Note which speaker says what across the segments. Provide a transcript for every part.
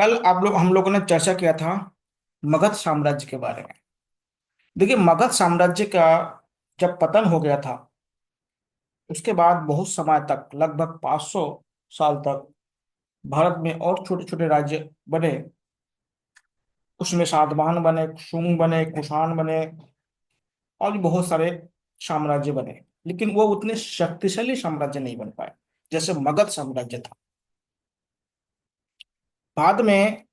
Speaker 1: कल हम लोगों ने चर्चा किया था मगध साम्राज्य के बारे में। देखिए, मगध साम्राज्य का जब पतन हो गया था, उसके बाद बहुत समय तक, लगभग 500 साल तक भारत में और छोटे छोटे राज्य बने। उसमें सातवाहन बने, शुंग बने, कुषाण बने और भी बहुत सारे साम्राज्य बने। लेकिन वो उतने शक्तिशाली साम्राज्य नहीं बन पाए जैसे मगध साम्राज्य था। बाद में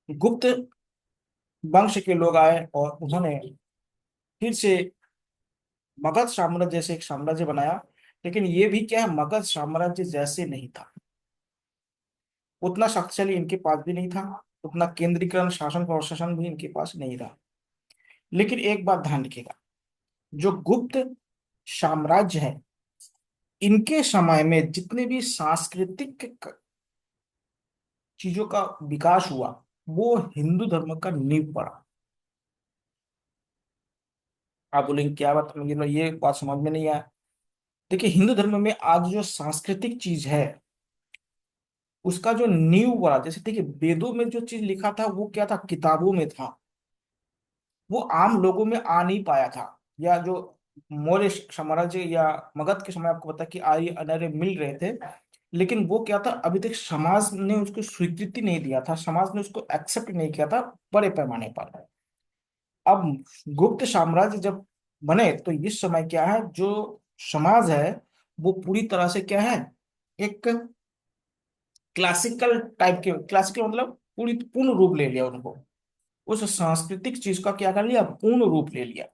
Speaker 1: गुप्त वंश के लोग आए और उन्होंने फिर से मगध साम्राज्य जैसे एक साम्राज्य बनाया। लेकिन ये भी क्या है, मगध साम्राज्य जैसे नहीं था। उतना शक्तिशाली इनके पास भी नहीं था, उतना केंद्रीकरण शासन प्रशासन भी इनके पास नहीं रहा। लेकिन एक बात ध्यान रखिएगा, जो गुप्त साम्राज्य है, इनके समय में जितने भी सांस्कृतिक चीजों का विकास हुआ, वो हिंदू धर्म का नींव पड़ा। आप बोलेंगे क्या बात, मुझे ये बात समझ में नहीं आया। देखिए, हिंदू धर्म में आज जो सांस्कृतिक चीज है, उसका जो नींव बना, जैसे देखिए वेदों में जो चीज लिखा था वो क्या था, किताबों में था। वो आम लोगों में आ नहीं पाया था। या जो मौर्य साम्राज्य या मगध के समय आपको पता है कि आर्य अनार्य मिल रहे थे। लेकिन वो क्या था, अभी तक समाज ने उसको स्वीकृति नहीं दिया था, समाज ने उसको एक्सेप्ट नहीं किया था बड़े पैमाने पर। अब गुप्त साम्राज्य जब बने तो इस समय क्या है, जो समाज है वो पूरी तरह से क्या है, एक क्लासिकल टाइप के, क्लासिकल मतलब पूरी पूर्ण रूप ले लिया उनको। उस सांस्कृतिक चीज का क्या कर लिया, पूर्ण रूप ले लिया।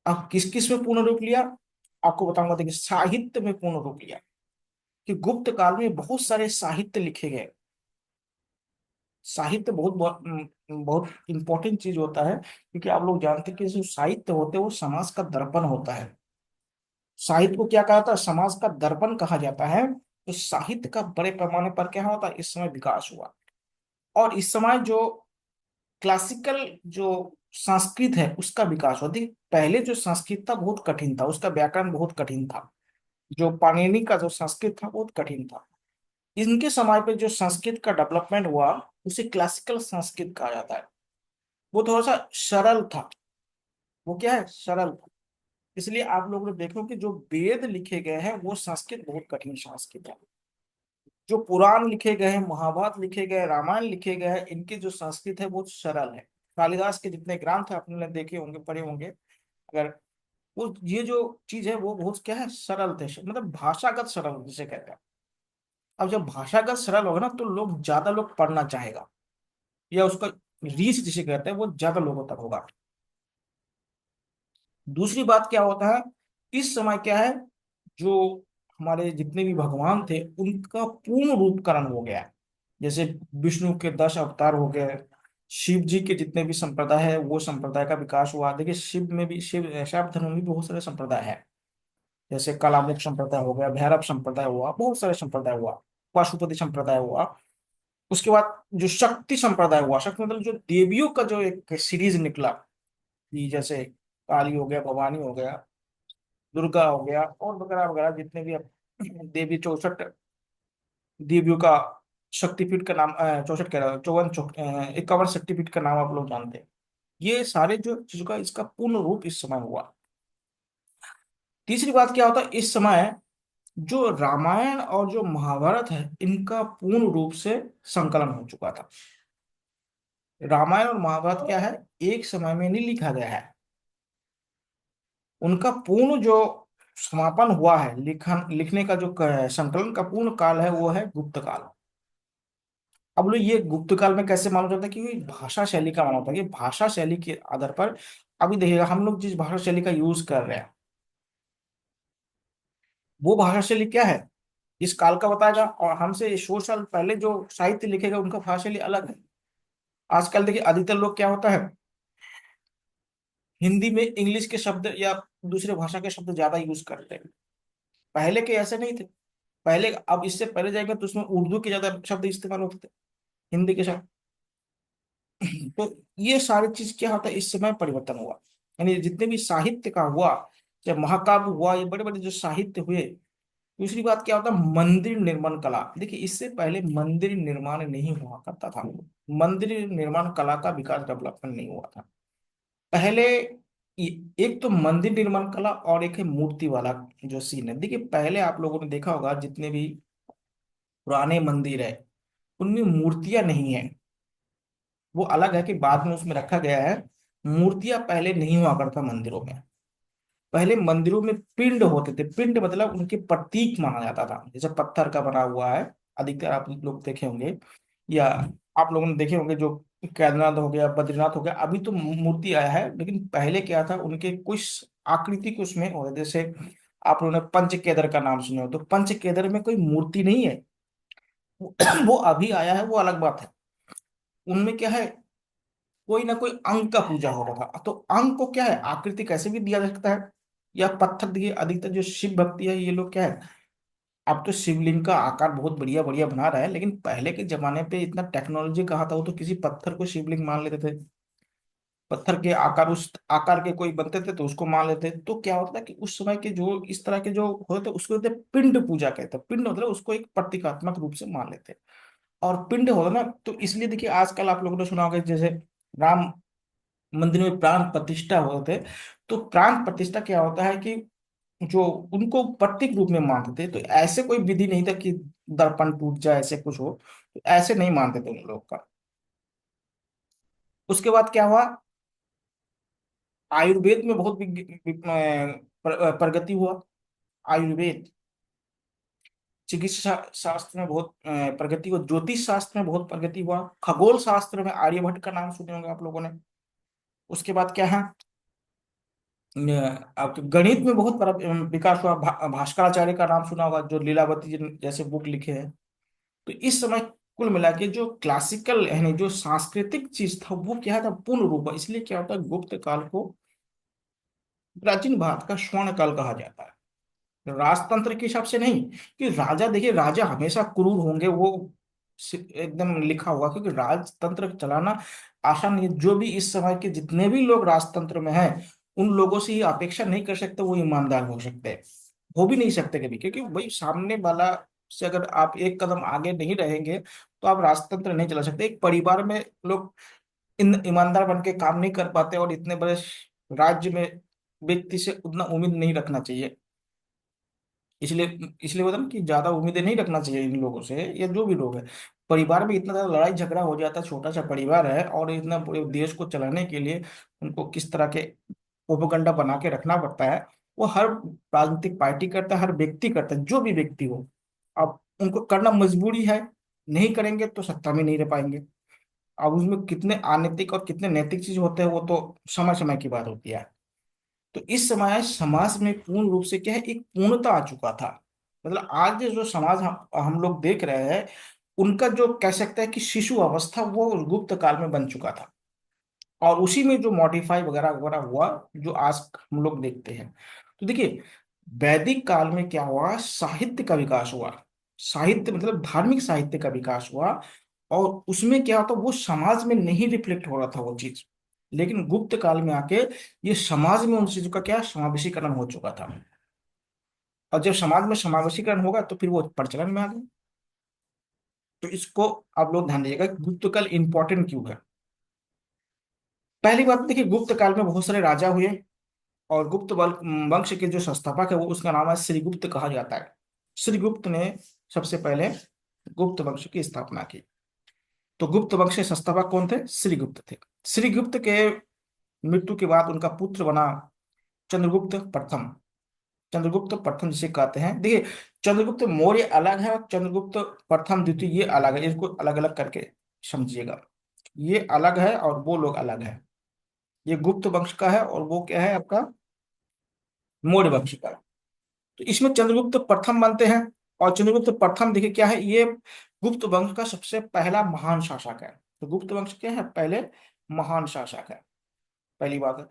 Speaker 1: अब किस किस में पूर्ण रूप लिया, आपको बताऊंगा। देखिए, साहित्य में पूर्ण रूप लिया कि गुप्त काल में बहुत सारे साहित्य लिखे गए। साहित्य बहुत बहुत बहुत इंपॉर्टेंट चीज होता है, क्योंकि आप लोग जानते हैं कि जो साहित्य होते हैं वो समाज का दर्पण होता है। साहित्य को क्या कहा जाता है, समाज का दर्पण कहा जाता है। तो साहित्य का बड़े पैमाने पर क्या होता है, इस समय विकास हुआ। और इस समय जो क्लासिकल जो संस्कृत है उसका विकास हुआ। देखिए, पहले जो संस्कृत था बहुत कठिन था, उसका व्याकरण बहुत कठिन था। जो पाणिनि का जो संस्कृत था बहुत कठिन था। इनके समय पे जो संस्कृत का डेवलपमेंट हुआ, उसे क्लासिकल संस्कृत कहा जाता है। वो थोड़ा सा सरल था। वो क्या है, सरल था। इसलिए आप लोग ने देखो कि जो वेद लिखे गए हैं वो संस्कृत बहुत कठिन संस्कृत है। जो पुराण लिखे गए हैं, महाभारत लिखे गए, रामायण लिखे गए हैं, इनकी जो संस्कृत है वो सरल है। कालिदास के जितने ग्रंथ है आपने देखे होंगे, पढ़े होंगे अगर, वो ये जो चीज है वो बहुत क्या है, सरल थे, मतलब भाषागत सरल जिसे कहते हैं। अब जब भाषागत सरल होगा ना तो ज्यादा लोग पढ़ना चाहेगा, या उसका रीच जिसे कहते हैं वो ज्यादा लोगों तक होगा। दूसरी बात क्या होता है, इस समय क्या है, जो हमारे जितने भी भगवान थे उनका पूर्ण रूपकरण हो गया है। जैसे विष्णु के 10 अवतार हो गए, शिव जी के जितने भी संप्रदाय है वो संप्रदाय का विकास हुआ। देखिए, शिव में भी, शिव शैव धर्म में भी बहुत सारे संप्रदाय है। जैसे कालामुख संप्रदाय हो गया, भैरव संप्रदाय हुआ, बहुत सारे संप्रदाय हुआ, पाशुपति संप्रदाय हुआ। उसके बाद जो शक्ति संप्रदाय हुआ, शक्ति मतलब जो देवियों का जो एक सीरीज निकला, कि जैसे काली हो गया, भवानी हो गया, दुर्गा हो गया, और वगैरह वगैरह जितने भी अब देवी 64 देवियों का शक्तिपीठ का नाम, 64 कह रहा हूँ, 51 शक्तिपीठ का नाम आप लोग जानते हैं। ये सारे जो चीजों का इसका पूर्ण रूप इस समय हुआ। तीसरी बात क्या होता है, इस समय जो रामायण और जो महाभारत है इनका पूर्ण रूप से संकलन हो चुका था। रामायण और महाभारत क्या है, एक समय में नहीं लिखा गया है। उनका पूर्ण जो समापन हुआ है, लिखन लिखने का जो संकलन का पूर्ण काल है वो है गुप्त काल। अब लोग ये गुप्त काल में कैसे मालूम चलता है, कि भाषा शैली का मालूम होता है कि भाषा शैली के आधार पर, अभी देखिएगा हम लोग जिस भाषा शैली का यूज कर रहे हैं वो भाषा शैली क्या है, इस काल का बताएगा। और हमसे 100 साल पहले जो साहित्य लिखेगा उनका भाषा शैली अलग है। आजकल देखिए अधिकतर लोग क्या होता है, हिंदी में इंग्लिश के शब्द या दूसरे भाषा के शब्द ज्यादा यूज करते हैं। पहले के ऐसे नहीं थे। पहले, अब इससे पहले जाएगा तो उसमें उर्दू के ज्यादा शब्द इस्तेमाल होते थे, हिंदी के शब्द। तो ये सारी चीज क्या होता है, इस समय परिवर्तन हुआ। यानी जितने भी साहित्य का हुआ, चाहे महाकाव्य हुआ, ये बड़े बड़े जो साहित्य हुए, दूसरी बात क्या होता है, मंदिर निर्माण कला। देखिए इससे पहले मंदिर निर्माण नहीं हुआ करता था, मंदिर निर्माण कला का विकास डेवलपमेंट नहीं हुआ था पहले। एक तो मंदिर निर्माण कला और एक है मूर्ति वाला जो सीन है। देखिए पहले आप लोगों ने देखा होगा जितने भी पुराने मंदिर है उनमें मूर्तियां नहीं है। वो अलग है कि बाद में उसमें रखा गया है। मूर्तियां पहले नहीं हुआ करता मंदिरों में। पहले मंदिरों में पिंड होते थे। पिंड मतलब उनके प्रतीक माना जाता था, जैसे पत्थर का बना हुआ है, अधिकतर आप लोग देखे होंगे, या आप लोगों ने देखे होंगे जो केदारनाथ हो गया, बद्रीनाथ हो गया, अभी तो मूर्ति आया है, लेकिन पहले क्या था, उनके कुछ आकृति कुछ में होते, जैसे आप लोगों ने पंच केदार का नाम सुने हो, तो पंच केदार में कोई मूर्ति नहीं है। वो वो अभी आया है, वो अलग बात है। उनमें क्या है, कोई ना कोई अंग का पूजा हो रहा था, तो अंग को क्या है, आकृति कैसे भी दिया जा सकता है, या पत्थर दिए। अधिकतर जो शिव भक्ति है, ये लोग क्या है, अब तो शिवलिंग का आकार बहुत बढ़िया बढ़िया बना रहा है, लेकिन पहले के जमाने पे इतना टेक्नोलॉजी कहाँ था, वो तो किसी पत्थर को शिवलिंग मान लेते थे। पत्थर के आकार, उस आकार के कोई बनते थे तो उसको मान लेते। तो क्या होता है कि उस समय के जो इस तरह के जो होते उसको कहते हैं पिंड पूजा कहते हैं। पिंड मतलब उसको एक प्रतीकात्मक रूप से मान लेते हैं। और पिंड होता ना, तो इसलिए देखिए आजकल आप लोगों ने सुना होगा, जैसे राम मंदिर में प्राण प्रतिष्ठा होते थे, तो प्राण प्रतिष्ठा क्या होता है कि जो उनको प्रतीक रूप में मानते थे, तो ऐसे कोई विधि नहीं था कि दर्पण टूट जाए, ऐसे कुछ हो, तो ऐसे नहीं मानते थे उन लोग का। उसके बाद क्या हुआ, आयुर्वेद में बहुत प्रगति हुआ। आयुर्वेद, चिकित्सा शास्त्र में बहुत प्रगति हुआ, ज्योतिष शास्त्र में बहुत प्रगति हुआ, खगोल शास्त्र में आर्यभट्ट का नाम सुने होंगे आप लोगों ने। उसके बाद क्या है, आपके गणित में बहुत बड़ा विकास हुआ। भास्कराचार्य का नाम सुना होगा, जो लीलावती जी जैसे बुक लिखे हैं। तो इस समय कुल मिला के जो क्लासिकल यानी जो सांस्कृतिक चीज था वो क्या था, पूर्ण रूप। इसलिए क्या होता है, गुप्त काल को प्राचीन भारत का स्वर्ण काल कहा जाता है। राजतंत्र के हिसाब से नहीं, कि राजा, देखिए राजा हमेशा क्रूर होंगे, वो एकदम लिखा हुआ, क्योंकि राजतंत्र चलाना आसान नहीं है। जो भी इस समय के जितने भी लोग राजतंत्र में हैं, उन लोगों से ही अपेक्षा नहीं कर सकते वो ईमानदार हो सकते हैं। हो भी नहीं सकते कभी, क्योंकि भाई सामने वाला से अगर आप एक कदम आगे नहीं रहेंगे तो आप राजतंत्र नहीं चला सकते। एक परिवार में लोग इन ईमानदार बन के काम नहीं कर पाते, और इतने बड़े राज्य में व्यक्ति से उतना उम्मीद नहीं रखना चाहिए। इसलिए इसलिए होता है ना कि ज्यादा उम्मीदें नहीं रखना चाहिए इन लोगों से, या जो भी लोग हैं। परिवार में इतना ज्यादा लड़ाई झगड़ा हो जाता है, छोटा सा परिवार है और इतना पूरे देश को चलाने के लिए उनको किस तरह के प्रोपेगेंडा बना के रखना पड़ता है, वो हर राजनीतिक पार्टी करता है, हर व्यक्ति करता है, जो भी व्यक्ति हो। अब उनको करना मजबूरी है, नहीं करेंगे तो सत्ता में नहीं रह पाएंगे। अब उसमें कितने अनैतिक और कितने नैतिक चीज होते हैं वो तो समय समय की बात होती है। तो इस समय समाज में पूर्ण रूप से क्या है, एक पूर्णता आ चुका था। मतलब आज जो समाज हम लोग देख रहे हैं, उनका जो कह सकते हैं कि शिशु अवस्था वो गुप्त काल में बन चुका था। और उसी में जो मॉडिफाई वगैरह वगैरह हुआ, जो आज हम लोग देखते हैं। तो देखिए वैदिक काल में क्या हुआ, साहित्य का विकास हुआ। साहित्य मतलब धार्मिक साहित्य का विकास हुआ। और उसमें क्या होता, वो समाज में नहीं रिफ्लेक्ट हो रहा था वो चीज। लेकिन गुप्त काल में आके ये समाज में उन चीजों का क्या समावेशीकरण हो चुका था। और जब समाज में समावेशीकरण होगा तो फिर वो प्रचलन में आ गया। तो इसको आप लोग ध्यान दीजिएगा कि गुप्त काल इंपॉर्टेंट क्यों है। पहली बात देखिए, गुप्त काल में बहुत सारे राजा हुए, और गुप्त वंश के जो संस्थापक है वो, उसका नाम है श्रीगुप्त कहा जाता है। श्रीगुप्त ने सबसे पहले गुप्त वंश की स्थापना की। तो गुप्त वंश के संस्थापक कौन थे, श्रीगुप्त थे। श्रीगुप्त के मृत्यु के बाद उनका पुत्र बना चंद्रगुप्त प्रथम। चंद्रगुप्त प्रथम जिसे कहते हैं, देखिए चंद्रगुप्त मौर्य अलग है और चंद्रगुप्त प्रथम द्वितीय ये अलग है, इसको अलग अलग करके समझिएगा। ये अलग है और वो लोग अलग है। ये गुप्त वंश का है और वो क्या है आपका, मौर्य वंश का। तो इसमें चंद्रगुप्त प्रथम बनते हैं। और चंद्रगुप्त प्रथम देखिए क्या है, ये गुप्त वंश का सबसे पहला महान शासक है। तो गुप्त वंश क्या है, पहले महान शासक है, पहली बात है।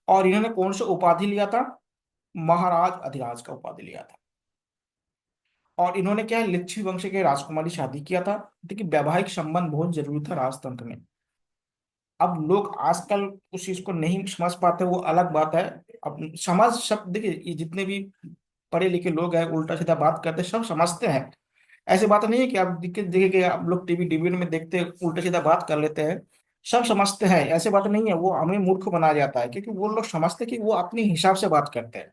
Speaker 1: और इन्होंने कौन सा उपाधि लिया था, महाराज अधिराज का उपाधि लिया था। और इन्होंने क्या है, लिच्छवी वंश के राजकुमारी शादी किया था। देखिए वैवाहिक संबंध बहुत जरूरी था राजतंत्र में। अब लोग आजकल उस चीज को नहीं समझ पाते, वो अलग बात है। अब समाज सब देखिए, ये जितने भी पढ़े लिखे लोग हैं, उल्टा सीधा बात करते हैं, सब समझते हैं। ऐसी बात नहीं है कि आप देखिए देखिए कि आप लोग टीवी डिबेट में देखते हैं उल्टा सीधा बात कर लेते हैं। सब समझते हैं, ऐसी बात नहीं है। वो हमें मूर्ख बनाया जाता है क्योंकि वो लोग समझते हैं कि वो अपने हिसाब से बात करते हैं।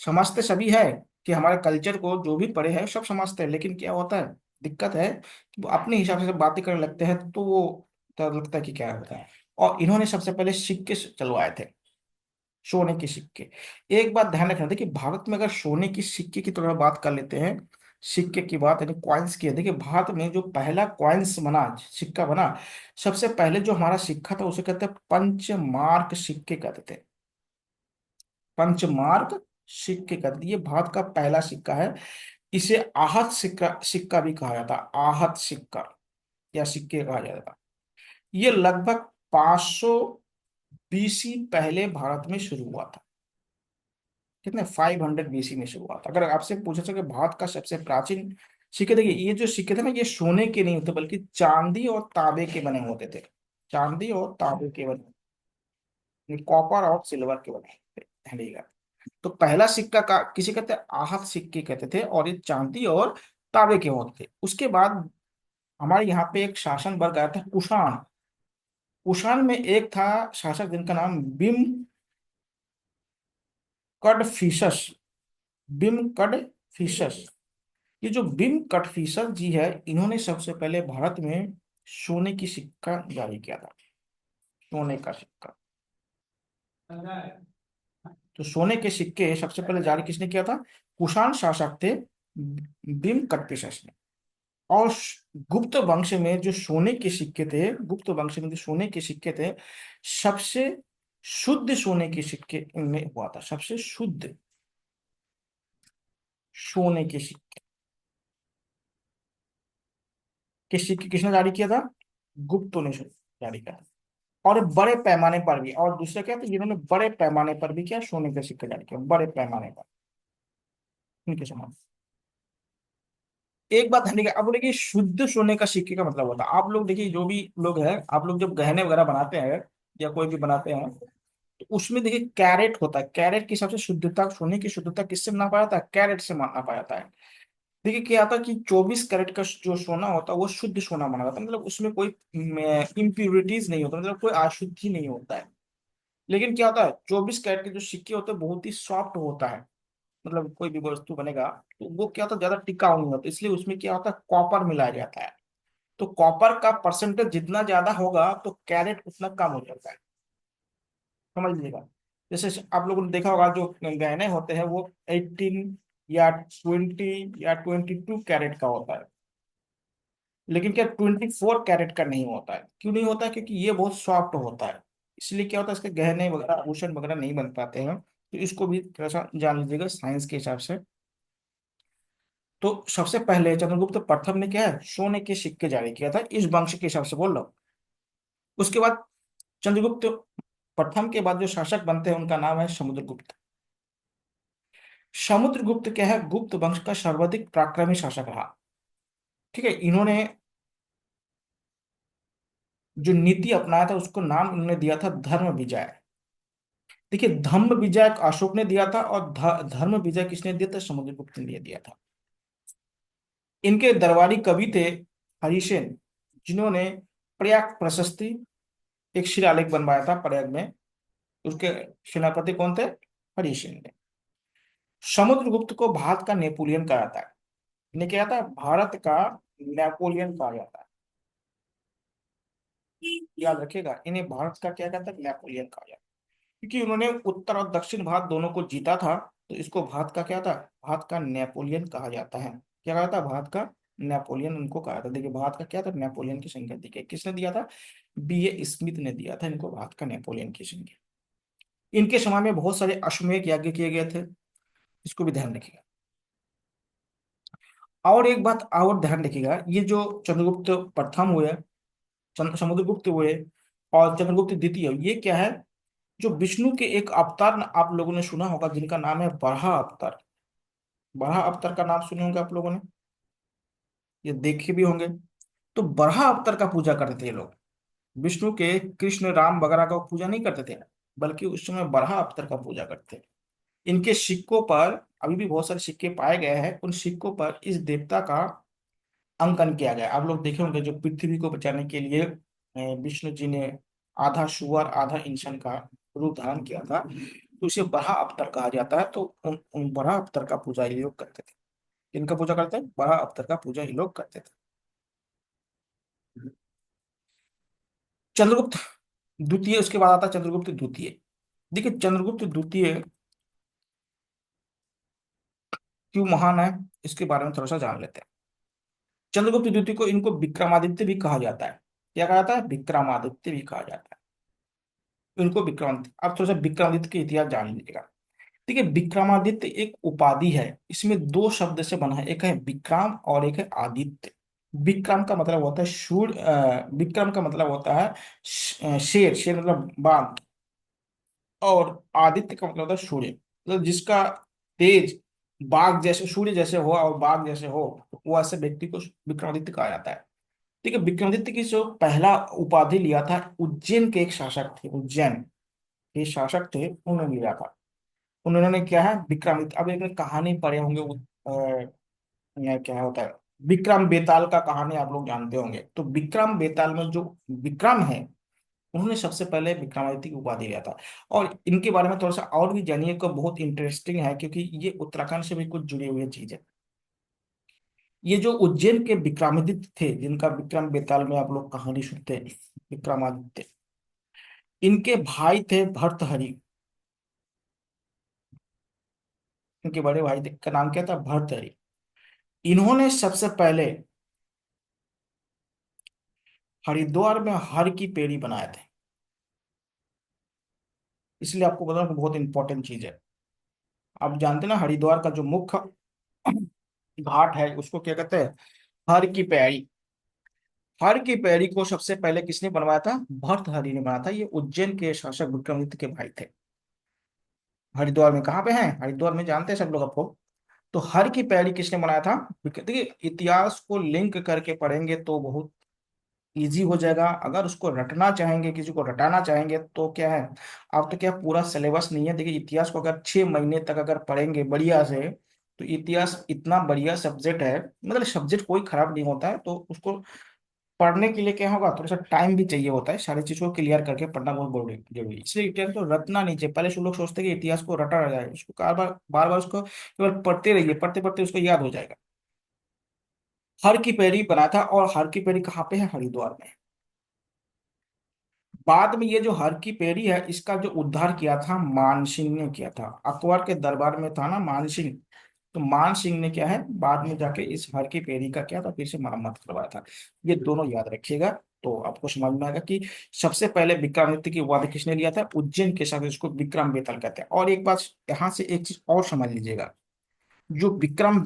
Speaker 1: समझते सभी है कि हमारे कल्चर को जो भी पढ़े हैं सब समझते हैं, लेकिन क्या होता है, दिक्कत है कि वो अपने हिसाब से जब बातें करने लगते हैं तो वो तो लगता है कि क्या होता है। और इन्होंने सबसे पहले सिक्के चलवाए थे, सोने के सिक्के। एक बात ध्यान रखना था कि भारत में अगर सोने की सिक्के की तरह बात कर लेते हैं, सिक्के की बात यानी कॉइन्स की है, देखिए भारत में जो पहला कॉइन्स बना, सिक्का बना, सबसे पहले जो हमारा सिक्का था उसे कहते हैं पंचमार्क सिक्के कहते थे। पंचमार्क सिक्के कहते थे, ये भारत का पहला सिक्का है। इसे आहत सिक्का सिक्का भी कहा जाता है, आहत सिक्का या सिक्के कहा जाता है। ये लगभग 500 बीसी पहले भारत में शुरू हुआ था। कितने 500 बीसी में शुरू हुआ था। अगर आपसे पूछा जाए कि भारत का सबसे प्राचीन सिक्के, देखिए ये जो सिक्के थे ना, ये सोने के नहीं होते बल्कि चांदी और तांबे के बने होते थे। चांदी और तांबे के बने, कॉपर और सिल्वर के बने थे, ध्यान रखिएगा। तो पहला सिक्का का किसी कहते हैं आहत सिक्के कहते थे, और ये चांदी और तांबे के होते थे। उसके बाद हमारे यहाँ पे एक शासन वर्ग आया था, कुषाण। कुषाण में एक था शासक जिनका नाम बिम कडफिसस। बिम कडफिसस। ये जो बिम कडफिसस जी है, इन्होंने सबसे पहले भारत में सोने की सिक्का जारी किया था। सोने का सिक्का। तो सोने के सिक्के सबसे पहले जारी किसने किया था? कुषाण शासक थे, बिम कडफिसस ने। और गुप्त वंश में जो सोने के सिक्के थे, गुप्त वंश में जो सोने के सिक्के थे, सबसे शुद्ध सोने के सिक्के इनमें हुआ था। सबसे शुद्ध सोने के सिक्के के सिक्के किसने जारी किया था? गुप्तों ने जारी किया था। और बड़े पैमाने पर भी, और दूसरा क्या था, जिन्होंने बड़े पैमाने पर भी क्या, सोने के सिक्के जारी किया, बड़े पैमाने पर इनके समान। एक बात ध्यान रखिएगा, अब देखिए शुद्ध सोने का सिक्के का मतलब होता है, आप लोग देखिए जो भी लोग हैं, आप लोग जब गहने वगैरह बनाते हैं या कोई भी बनाते हैं, तो उसमें देखिए कैरेट होता है। कैरेट की सबसे शुद्धता, सोने की शुद्धता किससे नापा जाता है? कैरेट से नापा जाता है। देखिए क्या होता है कि 24 कैरेट का जो सोना होता है वो शुद्ध सोना माना जाता है, मतलब उसमें कोई इम्प्यूरिटीज नहीं होता, मतलब कोई अशुद्धि नहीं होता है। लेकिन क्या होता है, 24 कैरेट के जो सिक्के होते हैं बहुत ही सॉफ्ट होता है, मतलब कोई भी वस्तु बनेगा तो वो क्या होता है, ज्यादा टिकाऊ नहीं होता, इसलिए उसमें क्या होता है, कॉपर मिलाया जाता है। तो कॉपर का परसेंटेज जितना ज्यादा होगा तो कैरेट उतना कम हो जाता है, समझ लीजिएगा। जैसे आप लोगों ने देखा होगा जो गहने होते हैं वो 18 या 20 या 22 कैरेट का होता है, लेकिन क्या 24 कैरेट का नहीं होता है। क्यों नहीं होता है? क्योंकि ये बहुत सॉफ्ट होता है, इसलिए क्या होता है, इसके गहने वगैरह आभूषण वगैरह नहीं बन पाते हैं। तो इसको भी थोड़ा सा जान लीजिएगा साइंस के हिसाब से। तो सबसे पहले चंद्रगुप्त प्रथम ने क्या है, सोने के सिक्के जारी किया था, इस वंश के हिसाब से बोल रहा हूँ। उसके बाद चंद्रगुप्त प्रथम के बाद जो शासक बनते हैं उनका नाम है समुद्रगुप्त। समुद्रगुप्त क्या है, गुप्त वंश का सर्वाधिक पराक्रमी शासक रहा। ठीक है, इन्होंने जो नीति अपनाया था उसको नाम इन्होंने दिया था धर्म विजय। देखिए धम्म विजय अशोक ने दिया था, और धर्म विजय किसने दिया था? समुद्रगुप्त ने दिया था। इनके दरबारी कवि थे हरिसेन, जिन्होंने प्रयाग प्रशस्ति एक शिलालेख बनवाया था प्रयाग में। उसके सेनापति कौन थे? हरिसेन ने। समुद्रगुप्त को भारत का नेपोलियन कहा जाता है। इन्हें क्या था, भारत का नेपोलियन कहा जाता है। याद रखिएगा, इन्हें भारत का क्या कहता है, नेपोलियन कहा जाता है। क्योंकि उन्होंने उत्तर और दक्षिण भारत दोनों को जीता था, तो इसको भारत का क्या था, भारत का नेपोलियन कहा जाता है। क्या कहा था? भारत का नेपोलियन उनको कहा था। देखिए भारत का क्या था, नेपोलियन की संख्या देखिए किसने दिया था, B.A. स्मिथ ने दिया था इनको भारत का नेपोलियन की संख्या। इनके समय में बहुत सारे अश्वमेध यज्ञ किए गए थे, इसको भी ध्यान रखिएगा। और एक बात और ध्यान रखिएगा, ये जो चंद्रगुप्त प्रथम हुए, समुद्रगुप्त हुए और चंद्रगुप्त द्वितीय, ये क्या है, जो विष्णु के एक अवतार आप लोगों ने सुना होगा जिनका नाम है बराह अवतार। बराह अवतार का नाम सुने होंगे आप लोगों ने, ये देखे भी होंगे। तो बराह अवतार का पूजा करते थे ये लोग। विष्णु के, कृष्ण राम वगैरह का पूजा नहीं करते थे, बल्कि उस समय बराह अवतार का पूजा करते थे। इनके सिक्कों पर अभी भी बहुत सारे सिक्के पाए गए हैं, उन सिक्कों पर इस देवता का अंकन किया गया। आप लोग देखे होंगे जो पृथ्वी को बचाने के लिए विष्णु जी ने आधा सुअर आधा इंसान का रूप धारण किया था, तो उसे बड़ा अवतार कहा जाता है। तो उन बड़ा अवतार का पूजा ये लोग करते थे। इनका पूजा करते हैं, बड़ा अवतार का पूजा ये लोग करते थे। चंद्रगुप्त द्वितीय, उसके बाद आता है चंद्रगुप्त द्वितीय। देखिए चंद्रगुप्त द्वितीय क्यों महान है, इसके बारे में थोड़ा सा जान लेते हैं। चंद्रगुप्त द्वितीय को इनको विक्रमादित्य भी कहा जाता है। क्या कहा जाता है? विक्रमादित्य भी कहा जाता है इनको, विक्रमादित्य। आप थोड़ा सा विक्रमादित्य के इतिहास जान लीजिएगा। देखिए विक्रमादित्य एक उपाधि है, इसमें दो शब्द से बना है, एक है विक्रम और एक है आदित्य। विक्रम का मतलब होता है शूर, विक्रम का मतलब होता है शेर, शेर मतलब बाघ। और आदित्य का मतलब होता है सूर्य, मतलब जिसका तेज बाघ जैसे, सूर्य जैसे हो और बाघ जैसे हो, वो ऐसे व्यक्ति को विक्रमादित्य कहा जाता है। ठीक है, विक्रमादित्य की जो पहला उपाधि लिया था उज्जैन के एक शासक थे, उज्जैन के शासक थे, उन्होंने लिया था। उन्होंने क्या है विक्रमादित्य, अब एक कहानी पढ़े होंगे यह क्या होता है, विक्रम बेताल का कहानी आप लोग जानते होंगे। तो विक्रम बेताल में जो विक्रम है, उन्होंने सबसे पहले विक्रमादित्य की उपाधि लिया था। और इनके बारे में थोड़ा सा और भी जानिए को, बहुत इंटरेस्टिंग है क्योंकि ये उत्तराखंड से भी कुछ जुड़ी हुई चीज है। ये जो उज्जैन के विक्रमादित्य थे, जिनका विक्रम बेताल में आप लोग कहानी सुनते हैं, विक्रमादित्य, इनके भाई थे भर्तहरि। इनके बड़े भाई का नाम क्या था? भर्तहरि। इन्होंने सबसे पहले हरिद्वार में हर की पेड़ी बनाए थे। इसलिए आपको बता रहा हूं, बहुत इंपॉर्टेंट चीज है। आप जानते हैं ना हरिद्वार का जो मुख्य घाट है उसको क्या कहते हैं? हर की पैड़ी। हर की पैड़ी को सबसे पहले किसने बनवाया था? भर्तहरि ने बनाया था। ये उज्जैन के शासक विक्रमादित्य के भाई थे। हरिद्वार में कहाँ पे हैं? हरिद्वार में जानते हैं सब लोग आपको। तो हर की पैड़ी किसने बनाया था? देखिए इतिहास को लिंक करके पढ़ेंगे तो बहुत इजी हो जाएगा। अगर उसको रटना चाहेंगे, किसी को रटाना चाहेंगे तो क्या है, आप तो क्या पूरा सिलेबस नहीं है। देखिए इतिहास को अगर 6 महीने तक अगर पढ़ेंगे बढ़िया से, तो इतिहास इतना बढ़िया सब्जेक्ट है। मतलब सब्जेक्ट कोई खराब नहीं होता है, तो उसको पढ़ने के लिए क्या होगा, थोड़ा सा टाइम भी चाहिए होता है। सारी चीजों को क्लियर करके पढ़ना बहुत जरूरी जरूरी है। इसलिए इतिहास को रटना नहीं चाहिए। पहले से लोग सोचते हैं कि इतिहास को रटा रह जाए, उसको बार बार उसको केवल पढ़ते रहिए, पढ़ते पढ़ते उसको याद हो जाएगा। हर की पैड़ी बनाया था, और हर की पैड़ी कहाँ पे है? हरिद्वार में। बाद में ये जो हर की पेड़ी है, इसका जो उद्धार किया था मान सिंह ने किया था। अकबर के दरबार में था ना मान सिंह, तो मान सिंह ने क्या है बाद में जाके इस हर की पेड़ी का क्या था, फिर से मरम्मत करवाया था। ये दोनों याद रखिएगा, तो आपको समझ में आएगा कि सबसे पहले विक्रमादित्य की उपाधि किसने लिया था? उज्जैन के साथ, इसको विक्रम बेताल कहते हैं। और एक बात यहाँ से एक चीज और समझ लीजिएगा, जो विक्रम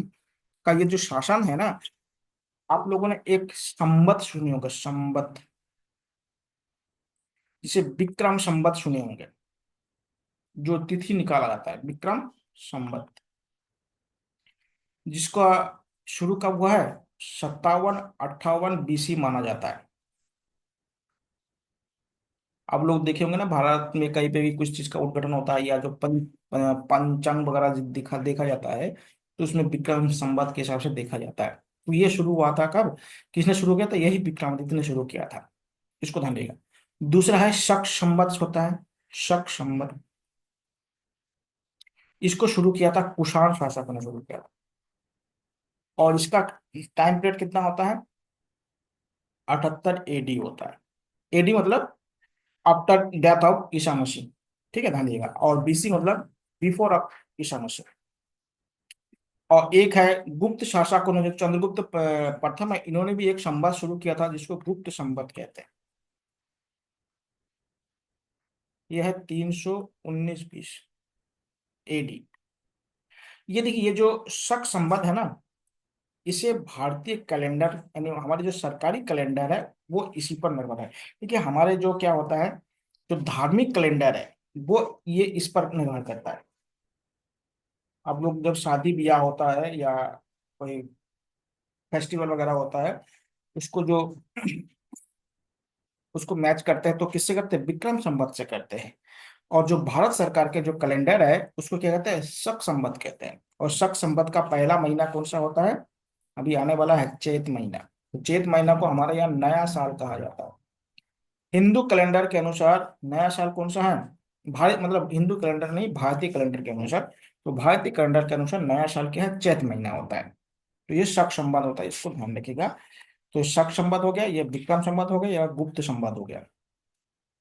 Speaker 1: का ये जो शासन है ना, आप लोगों ने एक संवत सुनी होगा, संवत, जिसे विक्रम संवत सुने होंगे। जो तिथि निकाला जाता है विक्रम संवत, जिसका शुरू कब हुआ है? 57-58 BC माना जाता है। आप लोग देखे होंगे ना भारत में कहीं पे भी कुछ चीज का उद्घाटन होता है, या जो पंचांग वगैरह देखा देखा जाता है, तो उसमें विक्रम संवत के हिसाब से देखा जाता है। तो ये शुरू हुआ था कब? किसने शुरू किया था? यही विक्रमादित्य ने शुरू किया था। इसको ध्यान देगा। दूसरा है शक संवत होता है, शक संवत। इसको शुरू किया था कुषाण शासक ने शुरू किया था। और इसका टाइम पीरियड कितना होता है? 78 AD होता है। एडी मतलब after death of Isa Masih. ठीक है, ध्यान दिएगा। और बीसी मतलब बिफोर ऑफ ईसा मसीह। और एक है गुप्त शासक, उन्होंने चंद्रगुप्त प्रथम है, इन्होंने भी एक संवत शुरू किया था जिसको गुप्त संवत कहते हैं। यह है 319-20 AD। ये देखिए ये जो शक संवत है ना, इसे भारतीय कैलेंडर यानी हमारे जो सरकारी कैलेंडर है वो इसी पर निर्भर है। देखिए हमारे जो क्या होता है, जो धार्मिक कैलेंडर है वो ये इस पर निर्भर करता है। आप लोग जब शादी ब्याह होता है या कोई फेस्टिवल वगैरह होता है, उसको जो उसको मैच करते हैं तो किससे करते हैं? विक्रम संवत से करते हैं। और जो भारत सरकार के जो कैलेंडर है उसको क्या कहते हैं, शक संवत कहते हैं। और शक संवत का पहला महीना कौन सा होता है, अभी आने वाला है चैत महीना। तो चैत महीना को हमारे यहाँ नया साल कहा जाता है। हिंदू कैलेंडर के अनुसार नया साल कौन सा है, भारत मतलब हिंदू कैलेंडर नहीं, भारतीय कैलेंडर के अनुसार। तो भारतीय कैलेंडर के अनुसार नया साल क्या है, चैत महीना होता है। तो ये शक संवत होता है, इसको ध्यान रखिएगा। तो शक संवत हो गया, ये विक्रम संवत हो गया, या गुप्त संवत हो गया।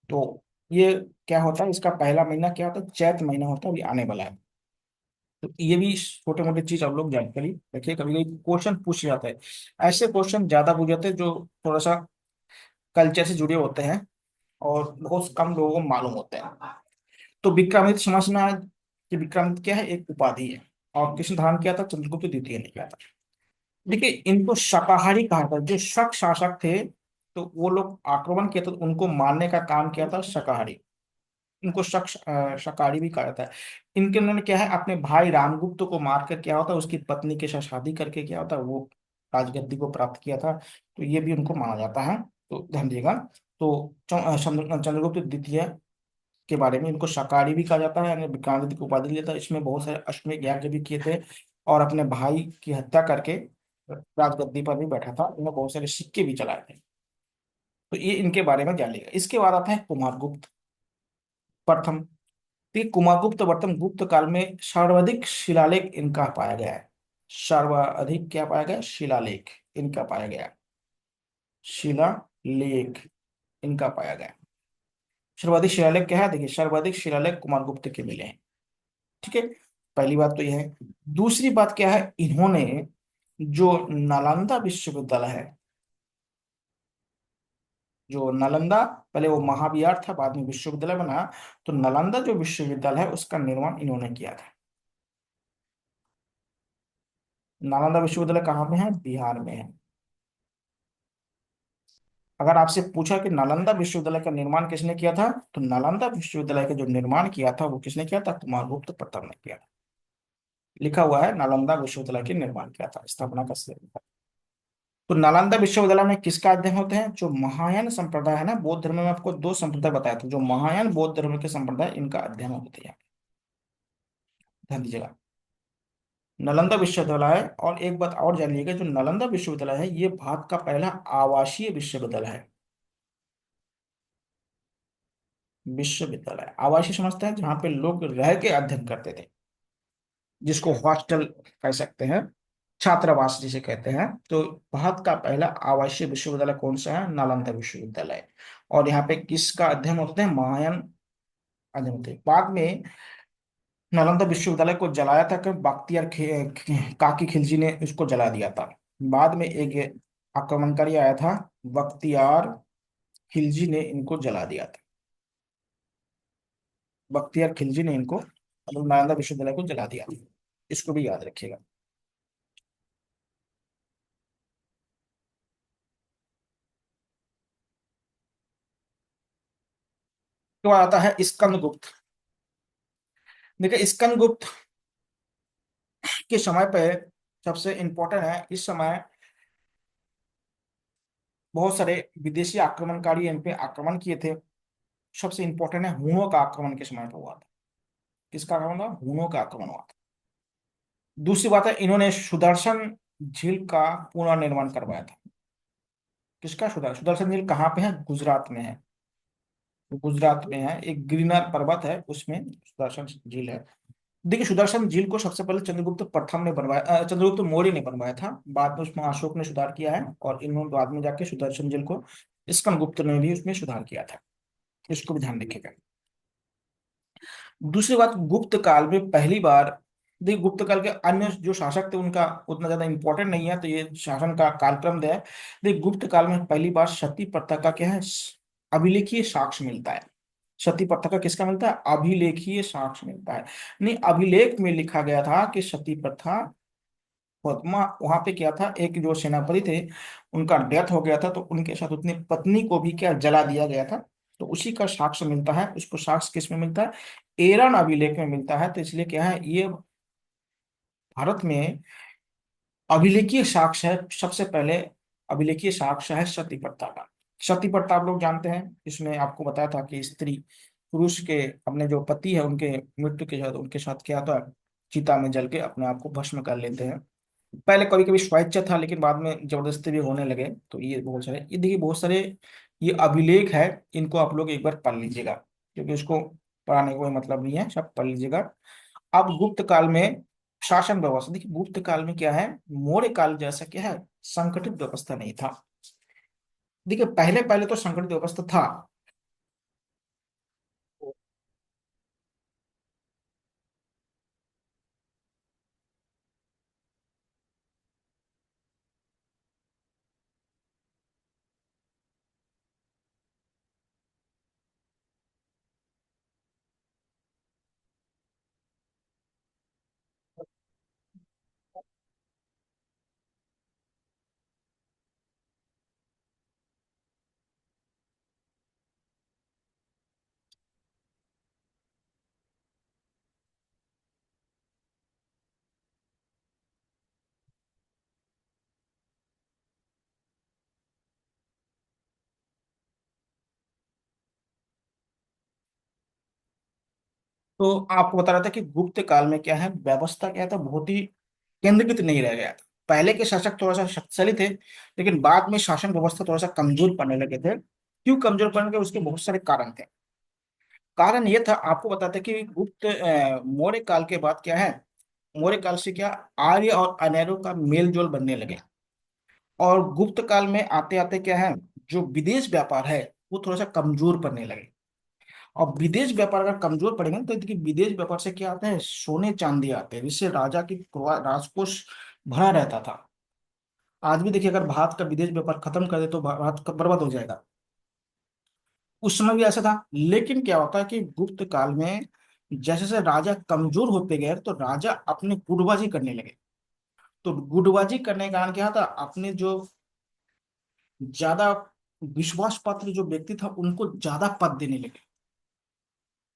Speaker 1: तो ये क्या होता है, इसका पहला महीना क्या होता है, चैत महीना होता है, अभी आने वाला है। तो ये भी छोटे मोटे चीज आप लोग जानकारी रखिए, कभी कभी क्वेश्चन पूछ जाता है। ऐसे क्वेश्चन ज्यादा पूछ जाते हैं जो थोड़ा सा कल्चर से जुड़े होते हैं और बहुत कम लोगों को मालूम होते हैं। तो विक्रमादित्य समझना है कि विक्रमादित्य क्या है, एक उपाधि है। और किसने धारण किया था, चंद्रगुप्त द्वितीय ने किया था। देखिए इनको शाकाहारी कहा था, जो शक शासक थे तो वो लोग आक्रमण किया, तो उनको मारने का काम किया था शाकाहारी। इनको शाकाहारी भी कहा जाता है। इनके उन्होंने क्या है, अपने भाई रामगुप्त को मारकर क्या होता है, उसकी पत्नी के साथ शादी करके क्या होता है, वो राजगद्दी को प्राप्त किया था। तो ये भी उनको माना जाता है। तो ध्यान दिएगा। तो चंद्रगुप्त द्वितीय के बारे में इनको शाकाहारी भी कहा जाता है, यानी विक्रांति की उपाधि लिया था। इसमें बहुत सारे अश्वमेध यज्ञ भी किए थे और अपने भाई की हत्या करके राजगद्दी पर भी बैठा था। इन्होंने बहुत सारे सिक्के भी चलाए थे। तो ये इनके बारे में जान लिएगा। इसके बाद आता है कुमारगुप्त प्रथम। तो ये कुमारगुप्त प्रथम गुप्त काल में सर्वाधिक शिलालेख इनका पाया गया है। सर्वाधिक क्या पाया गया, शिलालेख इनका पाया गया। शिलालेख इनका पाया गया। सर्वाधिक शिलालेख क्या है, देखिए सर्वाधिक शिलालेख कुमारगुप्त के मिले हैं। ठीक है, पहली बात तो यह है। दूसरी बात क्या है, इन्होंने जो नालंदा विश्वविद्यालय है, जो नालंदा, पहले वो महाविहार था बाद में विश्वविद्यालय बना, तो नालंदा जो विश्वविद्यालय है उसका निर्माण इन्होंने किया था। नालंदा विश्वविद्यालय कहाँ में है, बिहार में है। अगर आपसे पूछा कि नालंदा विश्वविद्यालय का निर्माण किसने किया था, तो नालंदा विश्वविद्यालय का जो निर्माण किया था वो किसने किया था, कुमारगुप्त प्रथम ने किया था। लिखा हुआ है नालंदा विश्वविद्यालय के निर्माण किया था, स्थापना का श्रेय। तो नालंदा विश्वविद्यालय में किसका अध्ययन होते हैं, जो महायान संप्रदाय है ना, बौद्ध धर्म में आपको दो संप्रदाय बताया था, जो महायान बौद्ध धर्म के संप्रदाय, इनका अध्ययन होते हैं। ध्यान दीजिएगा, नालंदा विश्वविद्यालय। और एक बात और जानिएगा, जो नालंदा विश्वविद्यालय है ये भारत का पहला आवासीय विश्वविद्यालय है। विश्वविद्यालय आवासीय समझते हैं जहाँ पे लोग रह के अध्ययन करते थे, जिसको हॉस्टल कह सकते हैं, छात्रावास जिसे कहते हैं। तो भारत का पहला आवासीय विश्वविद्यालय कौन सा है, नालंदा विश्वविद्यालय। और यहाँ पे किसका अध्ययन होते हैं, महायान अध्ययन होते हैं। बाद में नालंदा विश्वविद्यालय को जलाया था कि काकी खिलजी ने इसको जला दिया था। बाद में एक आक्रमणकारी आया था, बख्तियार खिलजी ने इनको जला दिया था। बख्तियार खिलजी ने इनको मतलब नालंदा विश्वविद्यालय को जला दिया था। इसको भी याद रखिएगा। तो आता है स्कंदगुप्त। देखिए स्कंदगुप्त के समय पे सबसे इंपॉर्टेंट है, इस समय बहुत सारे विदेशी आक्रमणकारी इन पे आक्रमण किए थे। सबसे इंपॉर्टेंट है, हुनों का आक्रमण के समय पे हुआ था। किसका आक्रमण था, हुनों का आक्रमण हुआ था। दूसरी बात है, इन्होंने सुदर्शन झील का पुनर्निर्माण करवाया था। किसका, सुदर्शन झील कहाँ पे है, गुजरात में है। गुजरात में है, एक गिरनार पर्वत है उसमें सुदर्शन झील है। देखिए सुदर्शन झील को सबसे पहले चंद्रगुप्त प्रथम ने बनवाया, चंद्रगुप्त मौर्य ने बनवाया था। बाद में उसमें अशोक ने सुधार किया है, और इन्होंने बाद में जाके सुदर्शन झील को स्कंदगुप्त ने भी उसमें सुधार किया था। इसको भी ध्यान रखिएगा। दूसरी बात, गुप्त काल में पहली बार, देखिए गुप्त काल के अन्य जो शासक थे उनका उतना ज्यादा इंपॉर्टेंट नहीं है, तो ये शासन का कालक्रम है। देखिए गुप्त काल में पहली बार सती प्रथा का क्या है, अभिलेखीय साक्ष्य मिलता है। सती प्रथा का किसका मिलता है, अभिलेखीय साक्ष्य मिलता है। नहीं, अभिलेख में लिखा गया था कि सती प्रथा वहां पे क्या था, एक जो सेनापति थे उनका डेथ हो गया था, तो उनके साथ उतनी पत्नी को भी क्या जला दिया गया था। तो उसी का साक्ष्य मिलता है। उसको साक्ष्य किस में मिलता है, एरन अभिलेख में मिलता है। तो इसलिए क्या है, ये भारत में अभिलेखीय साक्ष्य है। सबसे पहले अभिलेखीय साक्ष्य है सती प्रथा का। सती प्रथा आप लोग जानते हैं, इसमें आपको बताया था कि स्त्री पुरुष के अपने जो पति है उनके मृत्यु के बाद उनके साथ क्या होता है, चिता में जल के अपने आप को भस्म कर लेते हैं। पहले कभी कभी स्वेच्छा था, लेकिन बाद में जबरदस्ती भी होने लगे। तो ये बहुत सारे, ये देखिए बहुत सारे ये अभिलेख है, इनको आप लोग एक बार पढ़ लीजिएगा, क्योंकि उसको पढ़ाने का कोई मतलब नहीं है, सब पढ़ लीजिएगा। अब गुप्त काल में शासन व्यवस्था, देखिए गुप्त काल में क्या है, मौर्य काल जैसा क्या है, संगठित व्यवस्था नहीं था। देखिए पहले पहले तो संगठित व्यवस्था था। तो आपको बता रहा था कि गुप्त काल में क्या है, व्यवस्था क्या था, बहुत ही केंद्रीकृत नहीं रह गया था। पहले के शासक थोड़ा सा शक्तिशाली थे, लेकिन बाद में शासन व्यवस्था थोड़ा सा कमजोर पड़ने लगे थे। क्यों कमजोर पड़ने लगे, उसके बहुत सारे कारण थे। कारण ये था, आपको बताते कि गुप्त मौर्य काल के बाद क्या है, मौर्य काल से क्या, आर्य और अनेरों का मेल जोल बनने लगे। और गुप्त काल में आते आते क्या है, जो विदेश व्यापार है वो थोड़ा सा कमजोर पड़ने लगे। और विदेश व्यापार अगर कमजोर पड़ेगा ना, तो देखिए विदेश व्यापार से क्या आता है, सोने चांदी आते हैं, जिससे राजा की राजकोष भरा रहता था। आज भी देखिए अगर भारत का विदेश व्यापार खत्म कर दे तो भारत का बर्बाद हो जाएगा। उस समय भी ऐसा था। लेकिन क्या होता है कि गुप्त काल में जैसे जैसे राजा कमजोर होते गए, तो राजा अपने गुटबाजी करने लगे। तो गुटबाजी करने के कारण क्या था, अपने जो ज्यादा विश्वास पात्र जो व्यक्ति था उनको ज्यादा पद देने लगे।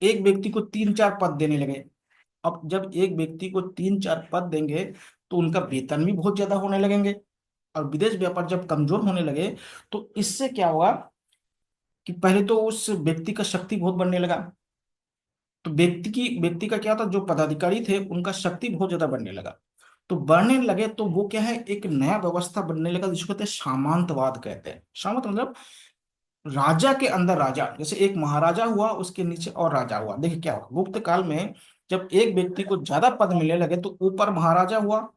Speaker 1: एक व्यक्ति को तीन चार पद देने लगे। अब जब एक व्यक्ति को तीन चार पद देंगे, तो उनका वेतन भी बहुत ज्यादा होने लगेंगे। और विदेश व्यापार जब कमजोर होने लगे, तो इससे क्या हुआ कि पहले तो उस व्यक्ति का शक्ति बहुत बढ़ने लगा। तो व्यक्ति का क्या था, जो पदाधिकारी थे उनका शक्ति बहुत ज्यादा बढ़ने लगा। तो बढ़ने लगे तो वो क्या है, एक नया व्यवस्था बनने लगा जिसको कहते हैं सामंतवाद कहते हैं। सामंत मतलब राजा के अंदर राजा, जैसे एक महाराजा हुआ उसके नीचे और राजा हुआ। देखिए क्या हुआ गुप्त काल में, जब एक व्यक्ति को ज्यादा पद मिलने लगे तो ऊपर महाराजा हुआ,